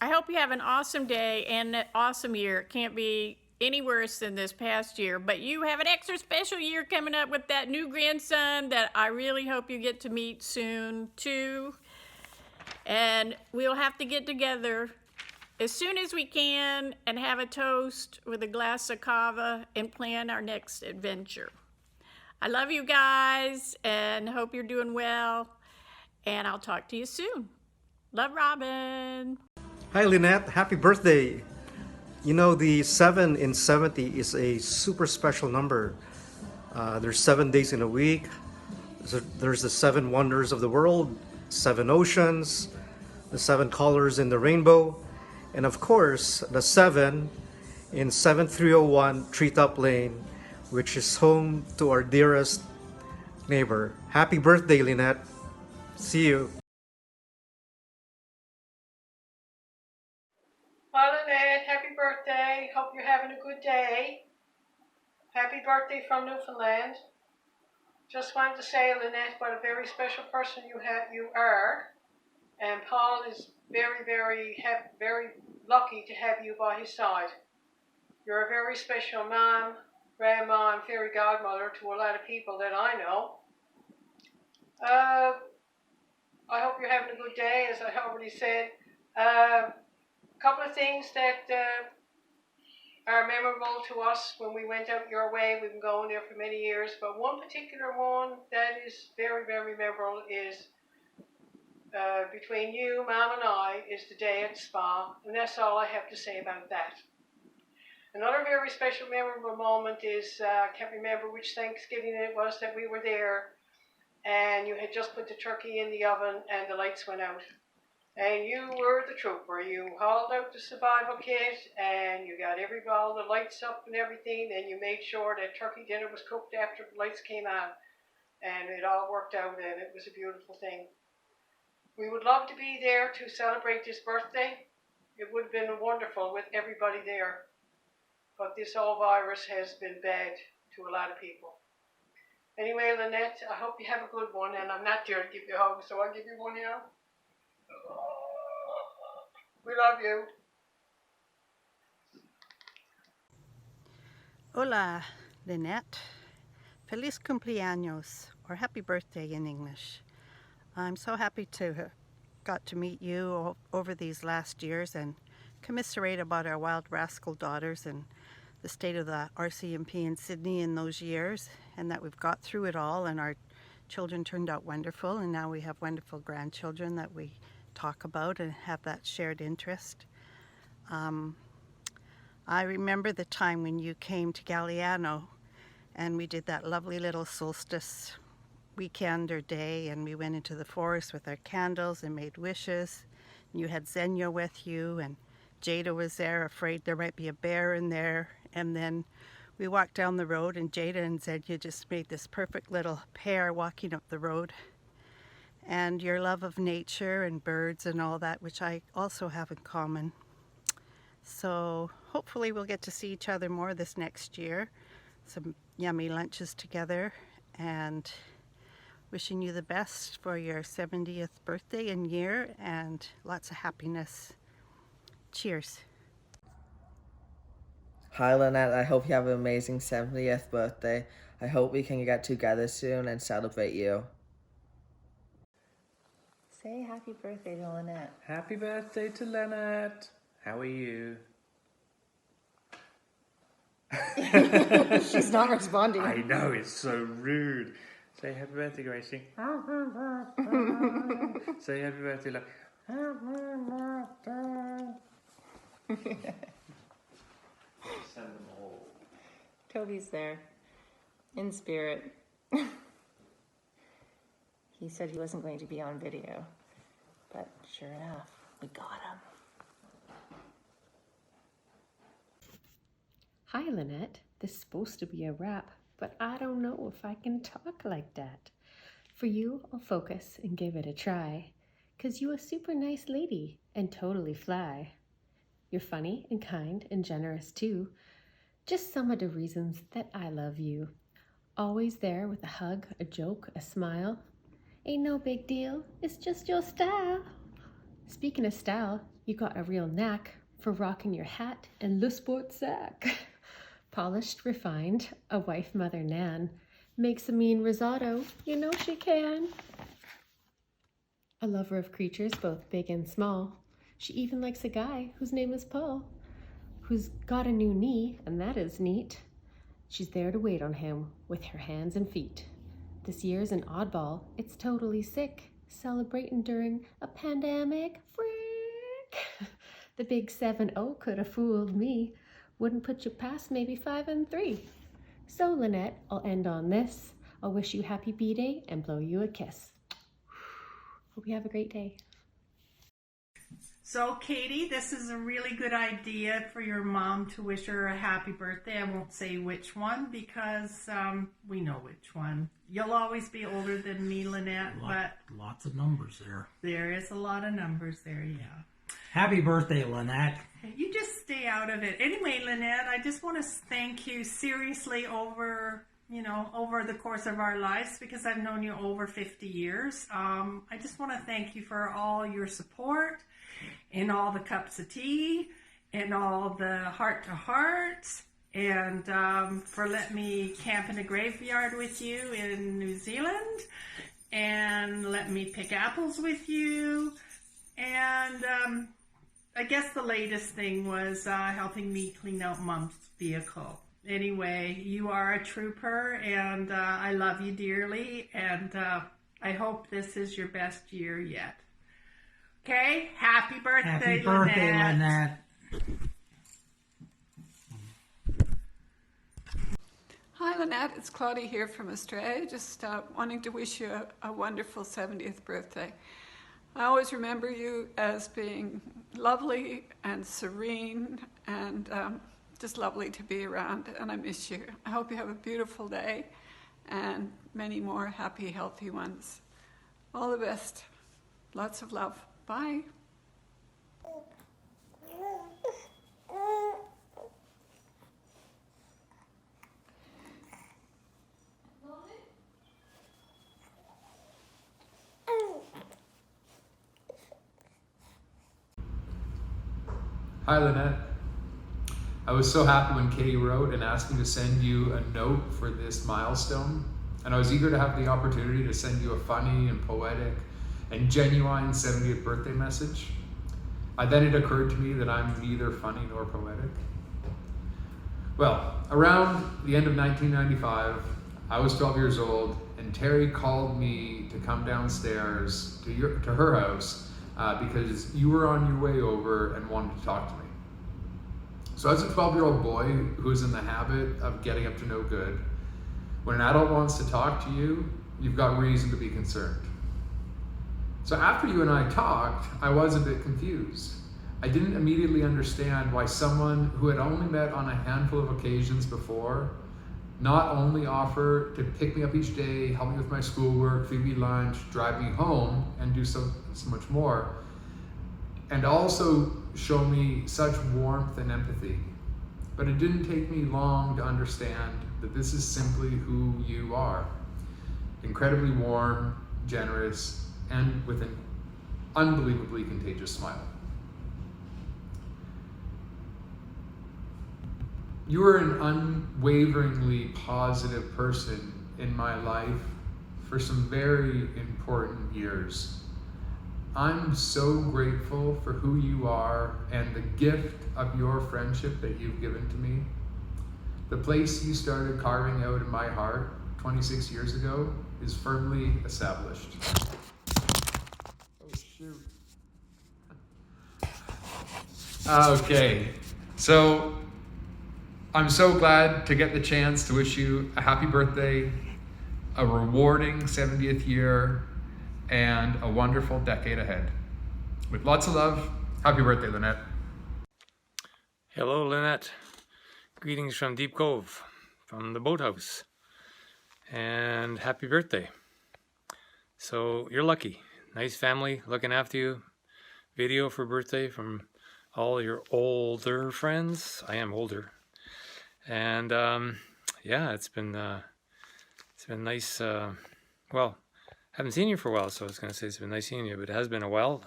I hope you have an awesome day and an awesome year. It can't be any worse than this past year, but you have an extra special year coming up with that new grandson that I really hope you get to meet soon too. And we'll have to get together as soon as we can and have a toast with a glass of cava and plan our next adventure. I love you guys and hope you're doing well, and I'll talk to you soon. Love, Robin. Hi Linette, happy birthday. You know, the 7 in 70 is a super special number. There's 7 days in a week. There's the 7 wonders of the world, 7 oceans, the 7 colors in the rainbow, and of course, the 7 in 7301 Treetop Lane, which is home to our dearest neighbor. Happy birthday, Linette. See you. Hi Linette, happy birthday. Hope you're having a good day. Happy birthday from Newfoundland. Just wanted to say, Linette, what a very special person you are. And Paul is very, very lucky to have you by his side. You're a very special mom, grandma, and fairy godmother to a lot of people that I know. I hope you're having a good day, as I already said. A couple of things that are memorable to us when we went out your way. We've been going there for many years, but one particular one that is very, very memorable is between you, Mom, and I, is the day at the spa, and that's all I have to say about that. Another very special, memorable moment is, I can't remember which Thanksgiving it was that we were there, and you had just put the turkey in the oven and the lights went out. And you were the trooper. You hauled out the survival kit and you got all the lights up and everything, and you made sure that turkey dinner was cooked after the lights came on. And it all worked out and it was a beautiful thing. We would love to be there to celebrate this birthday. It would have been wonderful with everybody there. But this whole virus has been bad to a lot of people. Anyway, Linette, I hope you have a good one, and I'm not there to give you a hug, so I'll give you one now. We love you. Hola, Linette. Feliz cumpleaños, or happy birthday in English. I'm so happy to have got to meet you over these last years and commiserate about our wild rascal daughters and the state of the RCMP in Sydney in those years, and that we've got through it all and our children turned out wonderful, and now we have wonderful grandchildren that we talk about and have that shared interest. I remember the time when you came to Galliano and we did that lovely little solstice weekend or day, and we went into the forest with our candles and made wishes. You had Xenia with you, and Jada was there, afraid there might be a bear in there. And then we walked down the road and Jada and Xenia just made this perfect little pair walking up the road. And your love of nature and birds and all that, which I also have in common. So hopefully we'll get to see each other more this next year. Some yummy lunches together, and wishing you the best for your 70th birthday and year, and lots of happiness. Cheers. Hi Linette, I hope you have an amazing 70th birthday. I hope we can get together soon and celebrate you. Say happy birthday to Linette. Happy birthday to Linette. How are you? She's not responding. I know, it's so rude. Say happy birthday, Gracie. Say happy birthday, love. Send them all. Toby's there, in spirit. He said he wasn't going to be on video, but sure enough, we got him. Hi, Linette. This is supposed to be a wrap, but I don't know if I can talk like that. For you, I'll focus and give it a try, 'cause you a super nice lady and totally fly. You're funny and kind and generous too. Just some of the reasons that I love you. Always there with a hug, a joke, a smile. Ain't no big deal, it's just your style. Speaking of style, you got a real knack for rocking your hat and Le Sport sack. Polished, refined, a wife, mother, nan. Makes a mean risotto, you know she can. A lover of creatures both big and small. She even likes a guy whose name is Paul, who's got a new knee, and that is neat. She's there to wait on him with her hands and feet. This year's an oddball, it's totally sick, celebrating during a pandemic. Frick! The big 7-0 could have fooled me. Wouldn't put you past maybe 5 and 3. So, Linette, I'll end on this. I'll wish you happy B-Day and blow you a kiss. Hope you have a great day. So, Katie, this is a really good idea for your mom to wish her a happy birthday. I won't say which one because we know which one. You'll always be older than me, Linette, but Lots of numbers there. there is a lot of numbers there, yeah. Happy birthday, Linette. You just stay out of it. Anyway, Linette, I just want to thank you seriously over the course of our lives, because I've known you over 50 years. I just want to thank you for all your support and all the cups of tea and all the heart-to-hearts and for letting me camp in a graveyard with you in New Zealand and letting me pick apples with you. And I guess the latest thing was helping me clean out Mom's vehicle. Anyway, you are a trooper, and I love you dearly, and I hope this is your best year yet. Okay? Happy birthday, Happy birthday, Linette. Hi Lynette, it's Claudia here from Australia, just wanting to wish you a wonderful 70th birthday. I always remember you as being lovely and serene and just lovely to be around, and I miss you. I hope you have a beautiful day and many more happy, healthy ones. All the best. Lots of love. Bye. Hi, Linette. I was so happy when Katie wrote and asked me to send you a note for this milestone, and I was eager to have the opportunity to send you a funny and poetic and genuine 70th birthday message. Then it occurred to me that I'm neither funny nor poetic. Well, around the end of 1995, I was 12 years old, and Terry called me to come downstairs to her house because you were on your way over and wanted to talk to me. So as a 12-year-old boy who is in the habit of getting up to no good, when an adult wants to talk to you, you've got reason to be concerned. So after you and I talked, I was a bit confused. I didn't immediately understand why someone who had only met on a handful of occasions before not only offer to pick me up each day, help me with my schoolwork, feed me lunch, drive me home, and do so much more, and also show me such warmth and empathy. But it didn't take me long to understand that this is simply who you are. Incredibly warm, generous, and with an unbelievably contagious smile. You are an unwaveringly positive person in my life for some very important years. I'm so grateful for who you are and the gift of your friendship that you've given to me. The place you started carving out in my heart 26 years ago is firmly established. Oh, shoot. Okay, so I'm so glad to get the chance to wish you a happy birthday, a rewarding 70th year, and a wonderful decade ahead. With lots of love, happy birthday, Linette. Hello, Linette. Greetings from Deep Cove, from the boathouse. And happy birthday. So you're lucky. Nice family looking after you. Video for birthday from all your older friends. I am older. And yeah, it's been nice. Well, haven't seen you for a while, so I was going to say it's been nice seeing you, but it has been a while.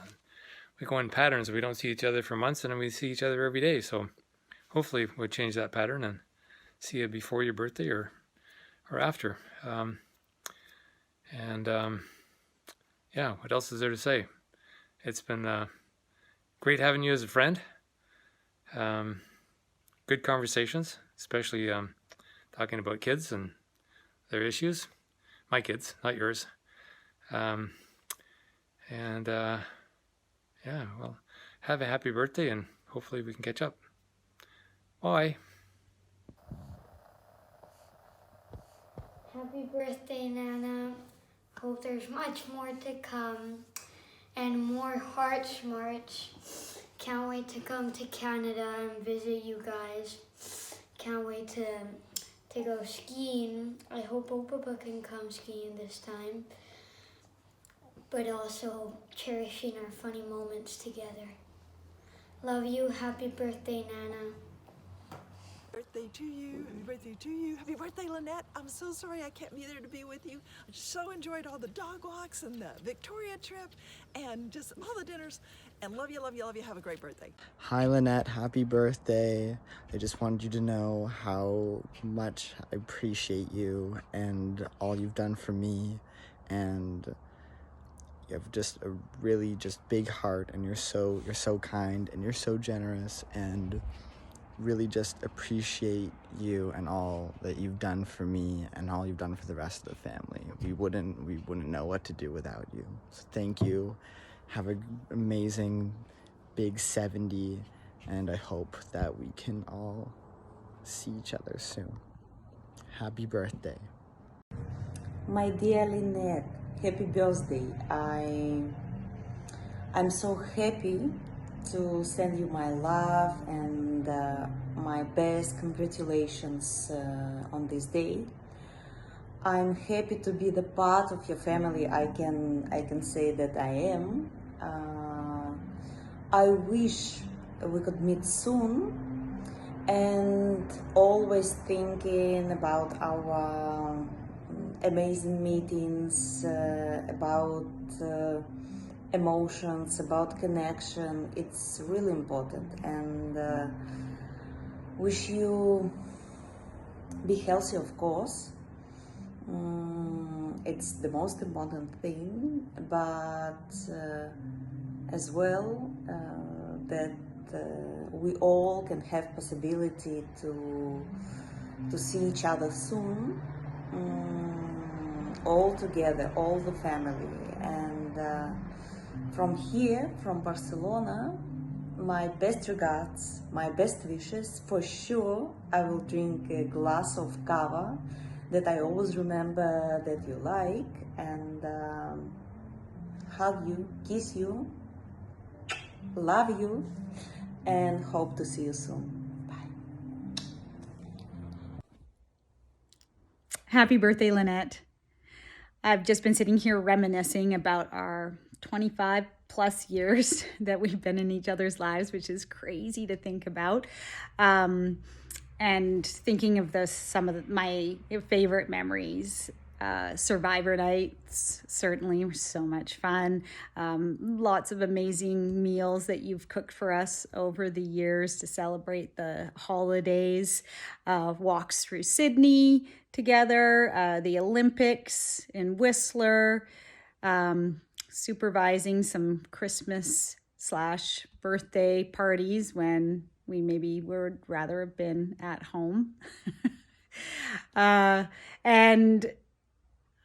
We go in patterns. We don't see each other for months, and then we see each other every day. So hopefully we'll change that pattern and see you before your birthday or after. Yeah, what else is there to say? It's been great having you as a friend. Good conversations, especially talking about kids and their issues. My kids, not yours. Yeah, well, have a happy birthday and hopefully we can catch up. Bye. Happy birthday, Nana. Hope there's much more to come and more Hearts March. Can't wait to come to Canada and visit you guys. Can't wait to go skiing. I hope Opapa can come skiing this time. But also cherishing our funny moments together. Love you. Happy birthday, Nana. Birthday to you, happy birthday to you, happy birthday, Linette. I'm so sorry I can't be there to be with you. I so enjoyed all the dog walks and the Victoria trip and just all the dinners. And love you, love you, love you. Have a great birthday. Hi, Linette. Happy birthday. I just wanted you to know how much I appreciate you and all you've done for me. And you have just a really just big heart, and you're so kind and you're so generous, and really just appreciate you and all that you've done for me and all you've done for the rest of the family. We wouldn't know what to do without you. So thank you. Have an amazing big 70, and I hope that we can all see each other soon. Happy birthday. My dear Linette, happy birthday. I'm so happy to send you my love and my best congratulations on this day. I'm happy to be the part of your family. I can say that I am. I wish we could meet soon, and always thinking about our amazing meetings, about emotions, about connection. It's really important, and wish you be healthy, of course. It's the most important thing, but as well that we all can have possibility to see each other soon, all together, all the family. And from here, from Barcelona, my best regards, my best wishes. For sure, I will drink a glass of cava that I always remember that you like, and hug you, kiss you, love you, and hope to see you soon. Happy birthday, Linette. I've just been sitting here reminiscing about our 25 plus years that we've been in each other's lives, which is crazy to think about. And thinking of some of my favorite memories. Survivor nights certainly were so much fun. Lots of amazing meals that you've cooked for us over the years to celebrate the holidays. Walks through Sydney together, the Olympics in Whistler, supervising some Christmas/birthday parties when We maybe would rather have been at home. And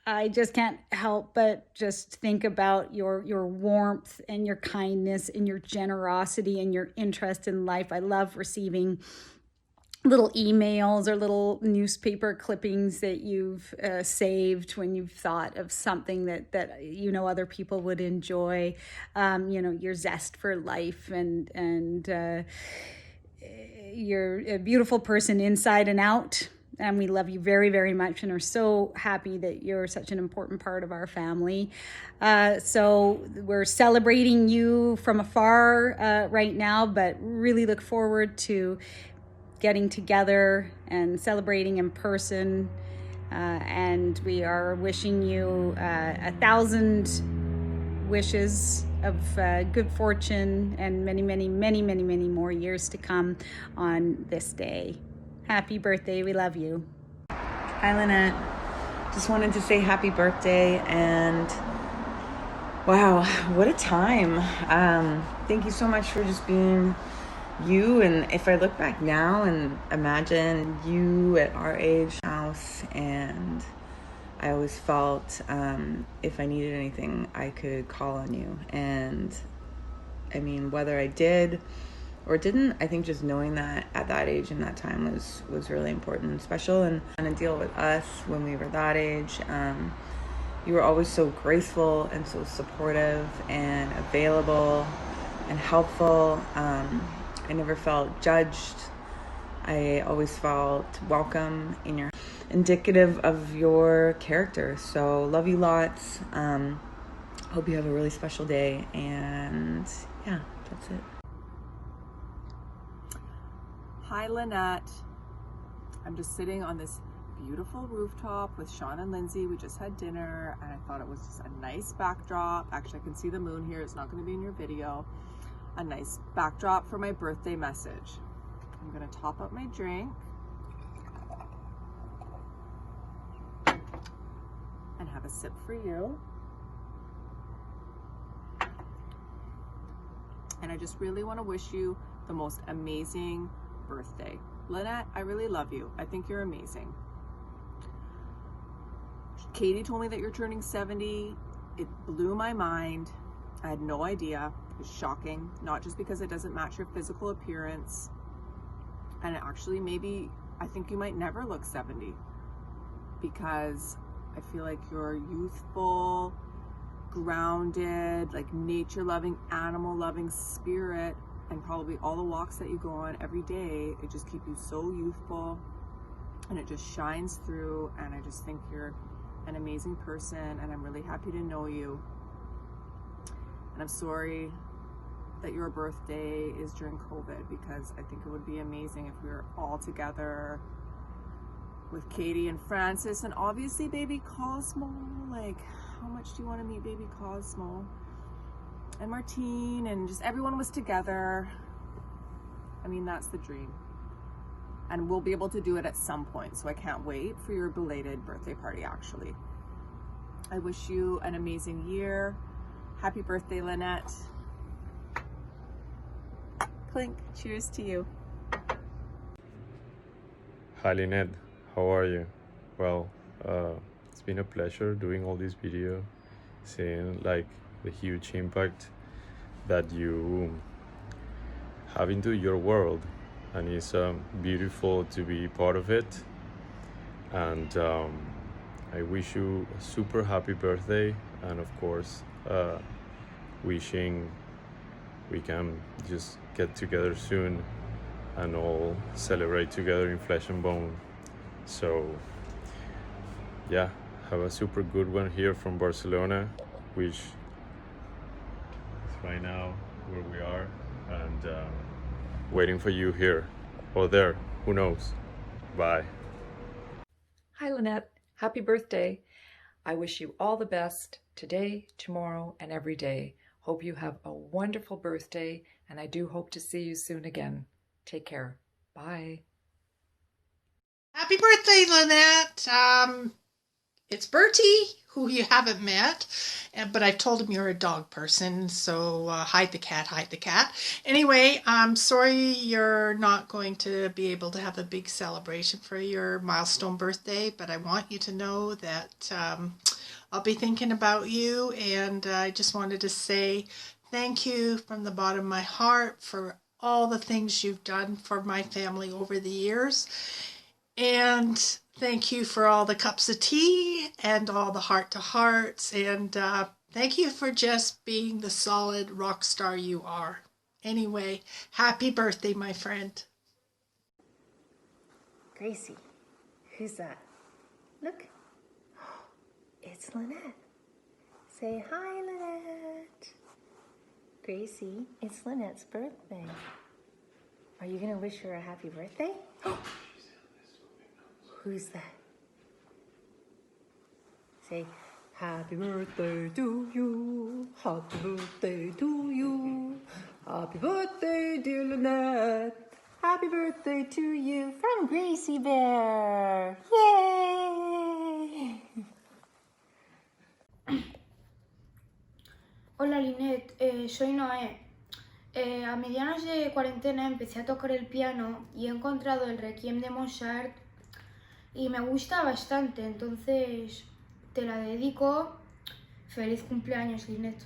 I just can't help but just think about your warmth and your kindness and your generosity and your interest in life. I love receiving little emails or little newspaper clippings that you've saved when you've thought of something that you know other people would enjoy. You know, your zest for life, and you're a beautiful person inside and out. And we love you very, very much and are so happy that you're such an important part of our family. So we're celebrating you from afar right now, but really look forward to getting together and celebrating in person. And we are wishing you 1,000 wishes of good fortune and many, many, many, many, many more years to come on this day. Happy birthday. We love you. Hi, Linette. Just wanted to say happy birthday, and wow, what a time. Thank you so much for just being you. And if I look back now and imagine you at our age house, and I always felt if I needed anything, I could call on you. And I mean, whether I did or didn't, I think just knowing that at that age and that time was really important and special. And to deal with us when we were that age, you were always so graceful and so supportive and available and helpful. I never felt judged. I always felt welcome in your, indicative of your character. So love you lots. Hope you have a really special day, and yeah, that's it. Hi, Linette. I'm just sitting on this beautiful rooftop with Sean and Lindsay. We just had dinner, and I thought it was just a nice backdrop. Actually, I can see the moon here. It's not going to be in your video. A nice backdrop for my birthday message. I'm going to top up my drink and have a sip for you. And I just really want to wish you the most amazing birthday. Linette, I really love you. I think you're amazing. Katie told me that you're turning 70. It blew my mind. I had no idea. It was shocking, not just because it doesn't match your physical appearance. And actually, maybe, I think you might never look 70, because I feel like you're youthful, grounded, like nature-loving, animal-loving spirit, and probably all the walks that you go on every day, it just keep you so youthful, and it just shines through. And I just think you're an amazing person, and I'm really happy to know you. And I'm sorry that your birthday is during COVID, because I think it would be amazing if we were all together with Katie and Francis, and obviously baby Cosmo. Like, how much do you want to meet baby Cosmo? And Martine, and just everyone was together. I mean, that's the dream. And we'll be able to do it at some point, so I can't wait for your belated birthday party, actually. I wish you an amazing year. Happy birthday, Linette. Clink, cheers to you. Hi Linette, how are you? Well, it's been a pleasure doing all these videos, seeing like the huge impact that you have into your world, and it's beautiful to be part of it. And I wish you a super happy birthday, and of course wishing we can just get together soon and all celebrate together in flesh and bone. So yeah, have a super good one here from Barcelona, which is right now where we are, and waiting for you here or there, who knows. Bye. Hi Linette, happy birthday. I wish you all the best today, tomorrow, and every day. Hope you have a wonderful birthday, and I do hope to see you soon again. Take care. Bye. Happy birthday, Linette. It's Bertie, who you haven't met, but I've told him you're a dog person, so hide the cat, hide the cat. Anyway, I'm sorry you're not going to be able to have a big celebration for your milestone birthday, but I want you to know that I'll be thinking about you, and I just wanted to say thank you from the bottom of my heart for all the things you've done for my family over the years. And thank you for all the cups of tea and all the heart-to-hearts. And thank you for just being the solid rock star you are. Anyway, happy birthday, my friend. Gracie, who's that? Look, it's Linette. Say hi, Linette. Gracie, it's Lynette's birthday. Are you going to wish her a happy birthday? Who's that? Say, happy birthday to you, happy birthday to you, happy birthday, dear Linette, happy birthday to you from Gracie Bear. Yay! Hola Linette, soy Noé. A medianos de cuarentena empecé a tocar el piano y he encontrado el Requiem de Mozart y me gusta bastante, entonces te la dedico. Feliz cumpleaños, Linette.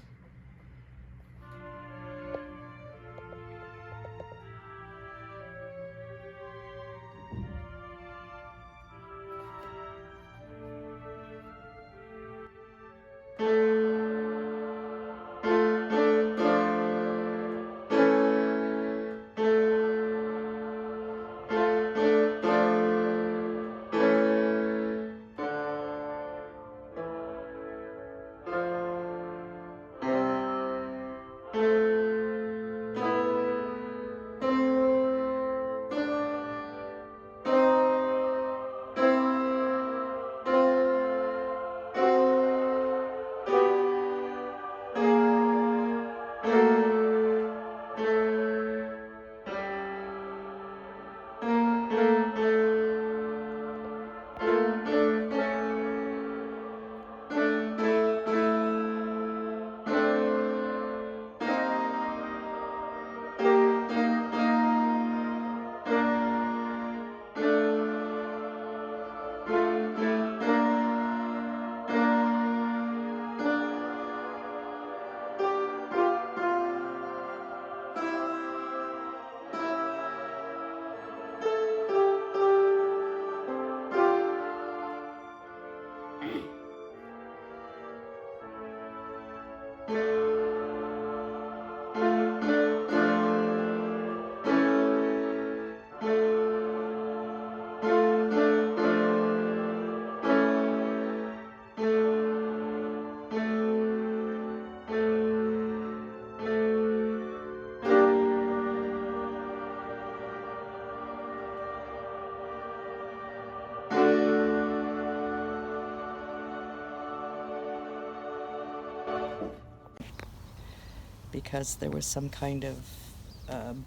Because there was some kind of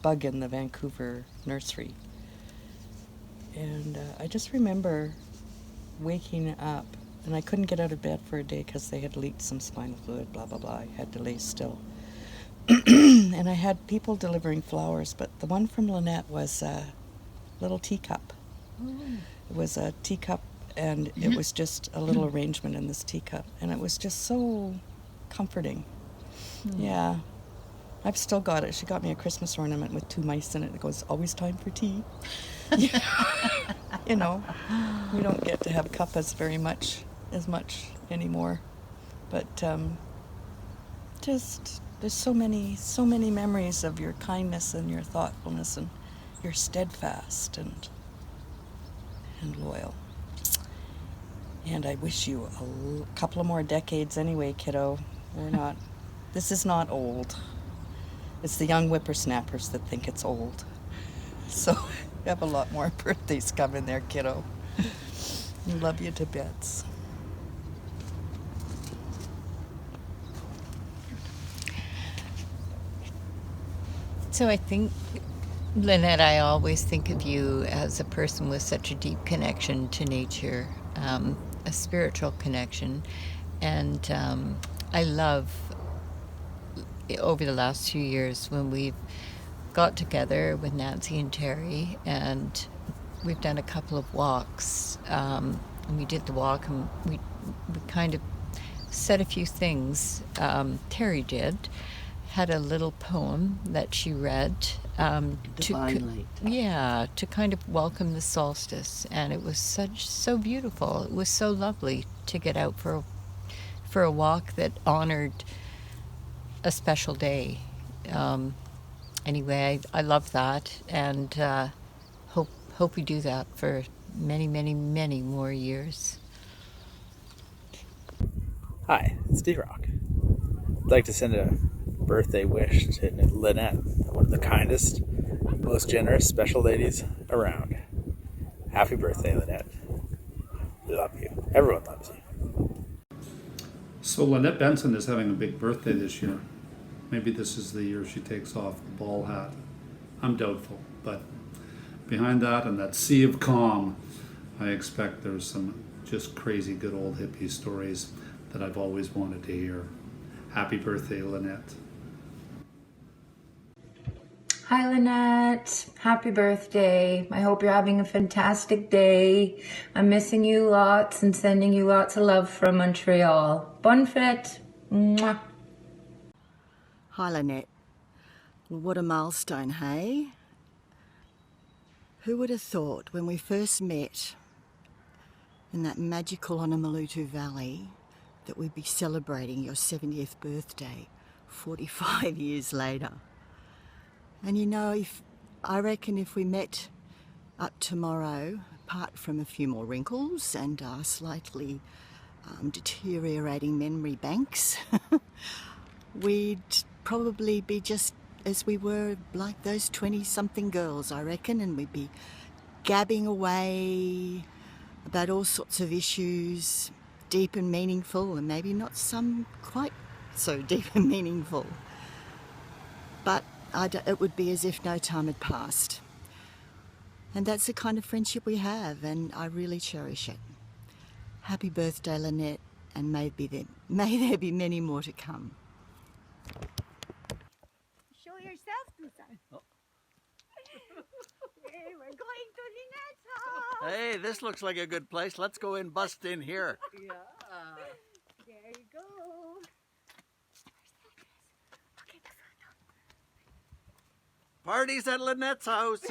bug in the Vancouver nursery. And I just remember waking up, and I couldn't get out of bed for a day because they had leaked some spinal fluid, blah, blah, blah. I had to lay still. And I had people delivering flowers, but the one from Linette was a little teacup. Oh. It was a teacup, and it was just a little arrangement in this teacup. And it was just so comforting. Yeah. I've still got it. She got me a Christmas ornament with 2 mice in it. It goes, always time for tea. You know, we don't get to have cuppas as much anymore. But just, there's so many memories of your kindness and your thoughtfulness, and you're steadfast and loyal. And I wish you a couple of more decades anyway, kiddo. This is not old. It's the young whippersnappers that think it's old. So you have a lot more birthdays coming there, kiddo. Love you to bits. So I think, Linette, I always think of you as a person with such a deep connection to nature, a spiritual connection. And I love, over the last few years, when we've got together with Nancy and Terry, and we've done a couple of walks. And we did the walk, and we kind of said a few things. Terry had a little poem that she read Divine Light. to kind of welcome the solstice, and it was so beautiful. It was so lovely to get out for a walk that honored a special day. Anyway, I love that, and hope we do that for many, many, many more years. Hi, it's D-Rock. I'd like to send a birthday wish to Linette, one of the kindest, most generous special ladies around. Happy birthday, Linette. We love you. Everyone loves you. So Linette Benson is having a big birthday this year. Maybe this is the year she takes off the ball hat. I'm doubtful, but behind that and that sea of calm, I expect there's some just crazy good old hippie stories that I've always wanted to hear. Happy birthday, Linette. Hi, Linette. Happy birthday. I hope you're having a fantastic day. I'm missing you lots and sending you lots of love from Montreal. Bonne fête. Mwah. Hi, Linette. Well, what a milestone, hey? Who would have thought when we first met in that magical Honolulu Valley that we'd be celebrating your 70th birthday 45 years later? And you know, I reckon if we met up tomorrow, apart from a few more wrinkles and slightly deteriorating memory banks, we'd probably be just as we were, like those 20-something girls, I reckon, and we'd be gabbing away about all sorts of issues, deep and meaningful, and maybe not some quite so deep and meaningful. But it would be as if no time had passed. And that's the kind of friendship we have, and I really cherish it. Happy birthday, Linette, and may there be many more to come. Show yourself, Susan. Oh. Hey, we're going to Linette's house. Hey, this looks like a good place. Let's go in, bust in here. Yeah. There you go. Party's at Linette's house.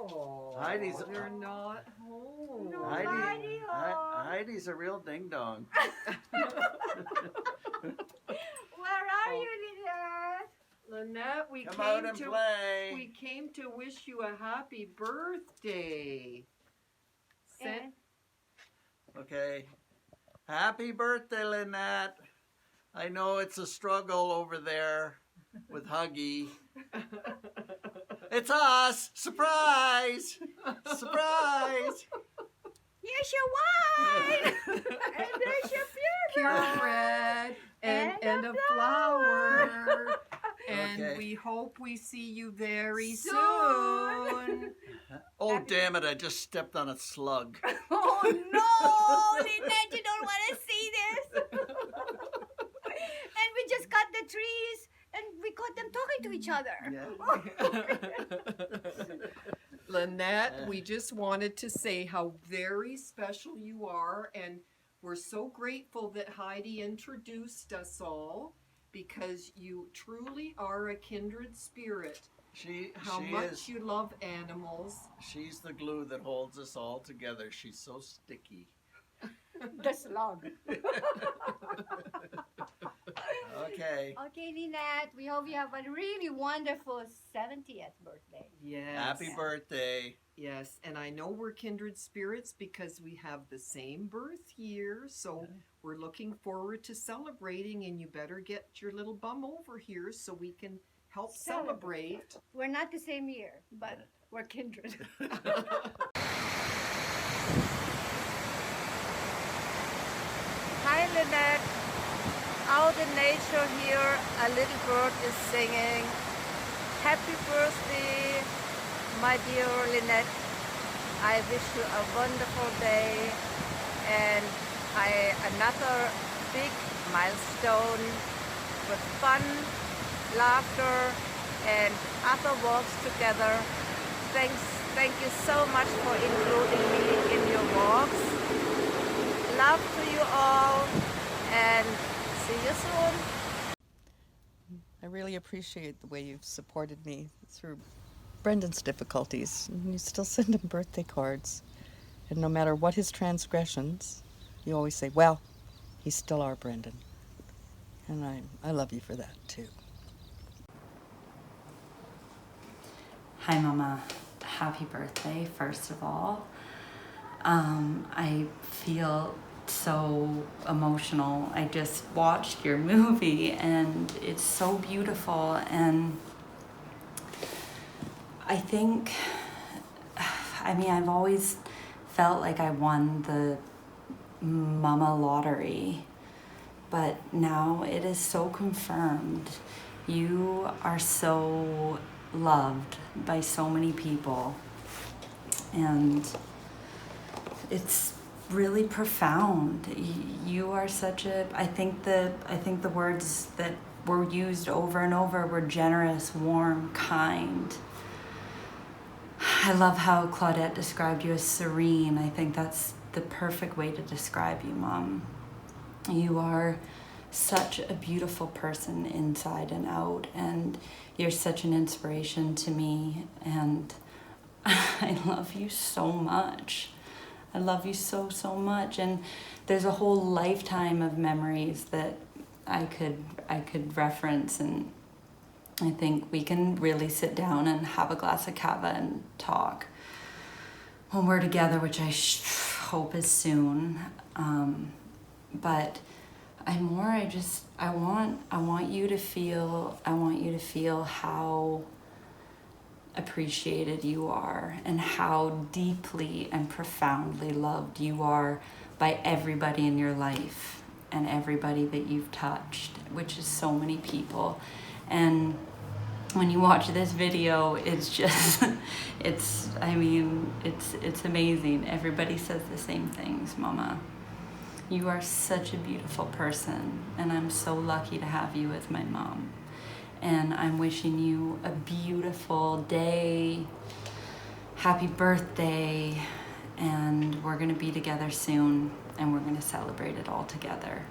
Oh, Heidi's they're not home. No, Heidi's a real ding dong. Where are you, Linette? Linette, we Come out and play. We came to wish you a happy birthday. Okay. Happy birthday, Linette. I know it's a struggle over there with Huggy. It's us! Surprise! Surprise! Here's your wine! And there's your purebred and a flower. And Okay. we hope we see you very soon. Oh, damn it, I just stepped on a slug. Oh no, Linette, you don't want to see this. And we just cut the trees and we caught them talking to each other. Linette, we just wanted to say how very special you are, and we're so grateful that Heidi introduced us all, because you truly are a kindred spirit. How much you love animals. She's the glue that holds us all together. She's so sticky. The slug. Okay. Okay, Linette, we hope you have a really wonderful 70th birthday. Yes. Happy birthday. Yes, and I know we're kindred spirits because we have the same birth year, so we're looking forward to celebrating, and you better get your little bum over here so we can help celebrate. We're not the same year, but we're kindred. Hi, Linette. out in nature here, a little bird is singing. Happy birthday, my dear Linette. I wish you a wonderful day and another big milestone with fun, laughter, and other walks together. Thank you so much for including me in your walks. Love to you all and see you soon. I really appreciate the way you've supported me through Brendan's difficulties. And you still send him birthday cards. And no matter what his transgressions, you always say, well, he's still our Brendan. And I love you for that, too. Hi, Mama. Happy birthday, first of all. I feel so emotional. I just watched your movie and it's so beautiful, and I think, I've always felt like I won the Mama lottery, but now it is so confirmed. You are so loved by so many people, and it's really profound. You are such a, I think the words that were used over and over were generous, warm, kind. I love how Claudette described you as serene. I think that's the perfect way to describe you, Mom. You are such a beautiful person inside and out, and you're such an inspiration to me, and I love you so much. I love you so, so much, and there's a whole lifetime of memories that I could reference, and I think we can really sit down and have a glass of cava and talk when we're together, which I hope is soon. But I want you to feel how appreciated you are and how deeply and profoundly loved you are by everybody in your life and everybody that you've touched, which is so many people. And when you watch this video, it's just, it's amazing. Everybody says the same things, Mama. You are such a beautiful person, and I'm so lucky to have you as my mom. And I'm wishing you a beautiful day, happy birthday, and we're gonna be together soon, and we're gonna celebrate it all together.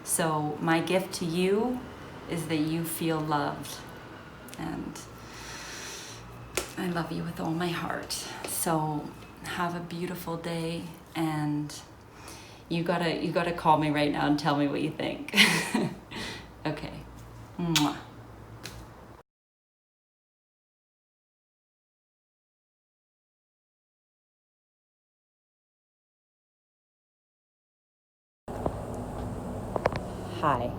So my gift to you is that you feel loved, and I love you with all my heart. So have a beautiful day, and you gotta call me right now and tell me what you think. Okay. Mwah. Hi.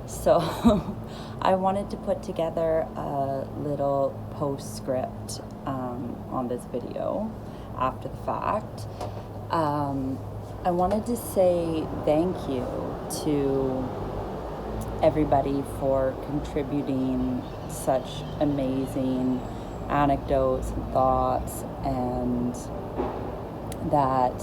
So I wanted to put together a little postscript on this video after the fact. I wanted to say thank you to everybody for contributing such amazing anecdotes and thoughts, and that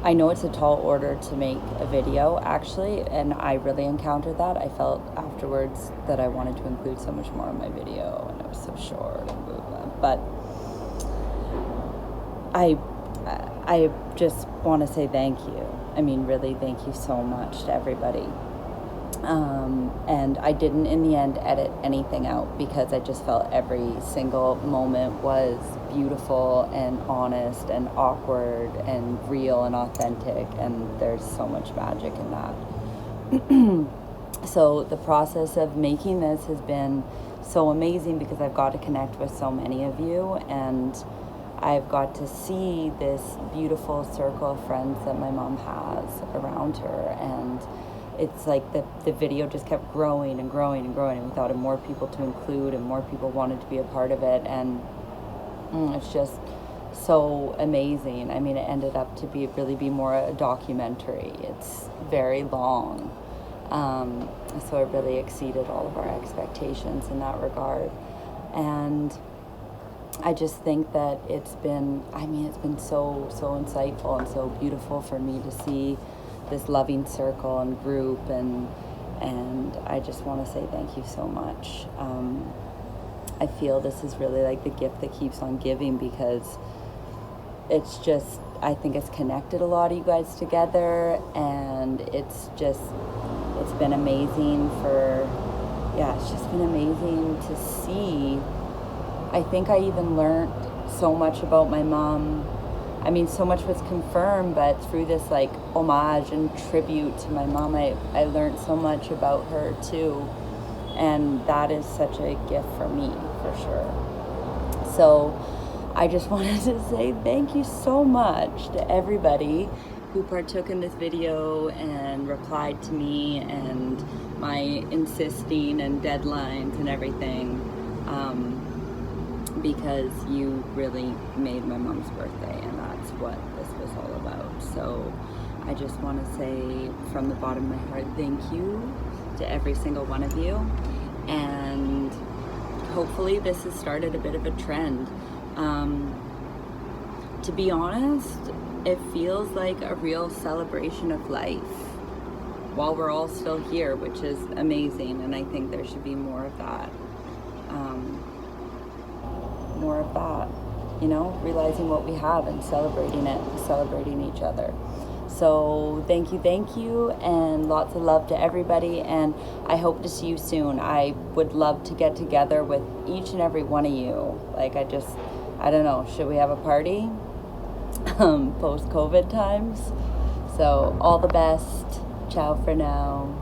I know it's a tall order to make a video, actually, and I really encountered that. I felt afterwards that I wanted to include so much more in my video, and it was so short and blah, blah. But I just want to say thank you. I mean, really, thank you so much to everybody. And I didn't, in the end, edit anything out because I just felt every single moment was beautiful and honest and awkward and real and authentic, and there's so much magic in that. So the process of making this has been so amazing because I've got to connect with so many of you, and I've got to see this beautiful circle of friends that my mom has around her, and it's like the video just kept growing and growing and growing, and we thought of more people to include, and more people wanted to be a part of it, and it's just so amazing. I mean, it ended up to really be more a documentary. It's very long, So it really exceeded all of our expectations in that regard. And I just think that it's been so insightful and so beautiful for me to see this loving circle and group, and I just want to say thank you so much. I feel this is really like the gift that keeps on giving, because it's just, I think it's connected a lot of you guys together, and it's been amazing it's just been amazing to see. I think I even learned so much about my mom. I mean, so much was confirmed, but through this like homage and tribute to my mom, I learned so much about her too. And that is such a gift for me, for sure. So I just wanted to say thank you so much to everybody who partook in this video and replied to me and my insisting and deadlines and everything, because you really made my mom's birthday, and that's what this was all about. So I just want to say from the bottom of my heart, thank you to every single one of you, and hopefully this has started a bit of a trend. To be honest, it feels like a real celebration of life while we're all still here, which is amazing, and I think there should be more of that. Realizing what we have and celebrating it, celebrating each other. So thank you, and lots of love to everybody, and I hope to see you soon. I would love to get together with each and every one of you. Like, I don't know, should we have a party? Post-COVID times. So all the best. Ciao for now.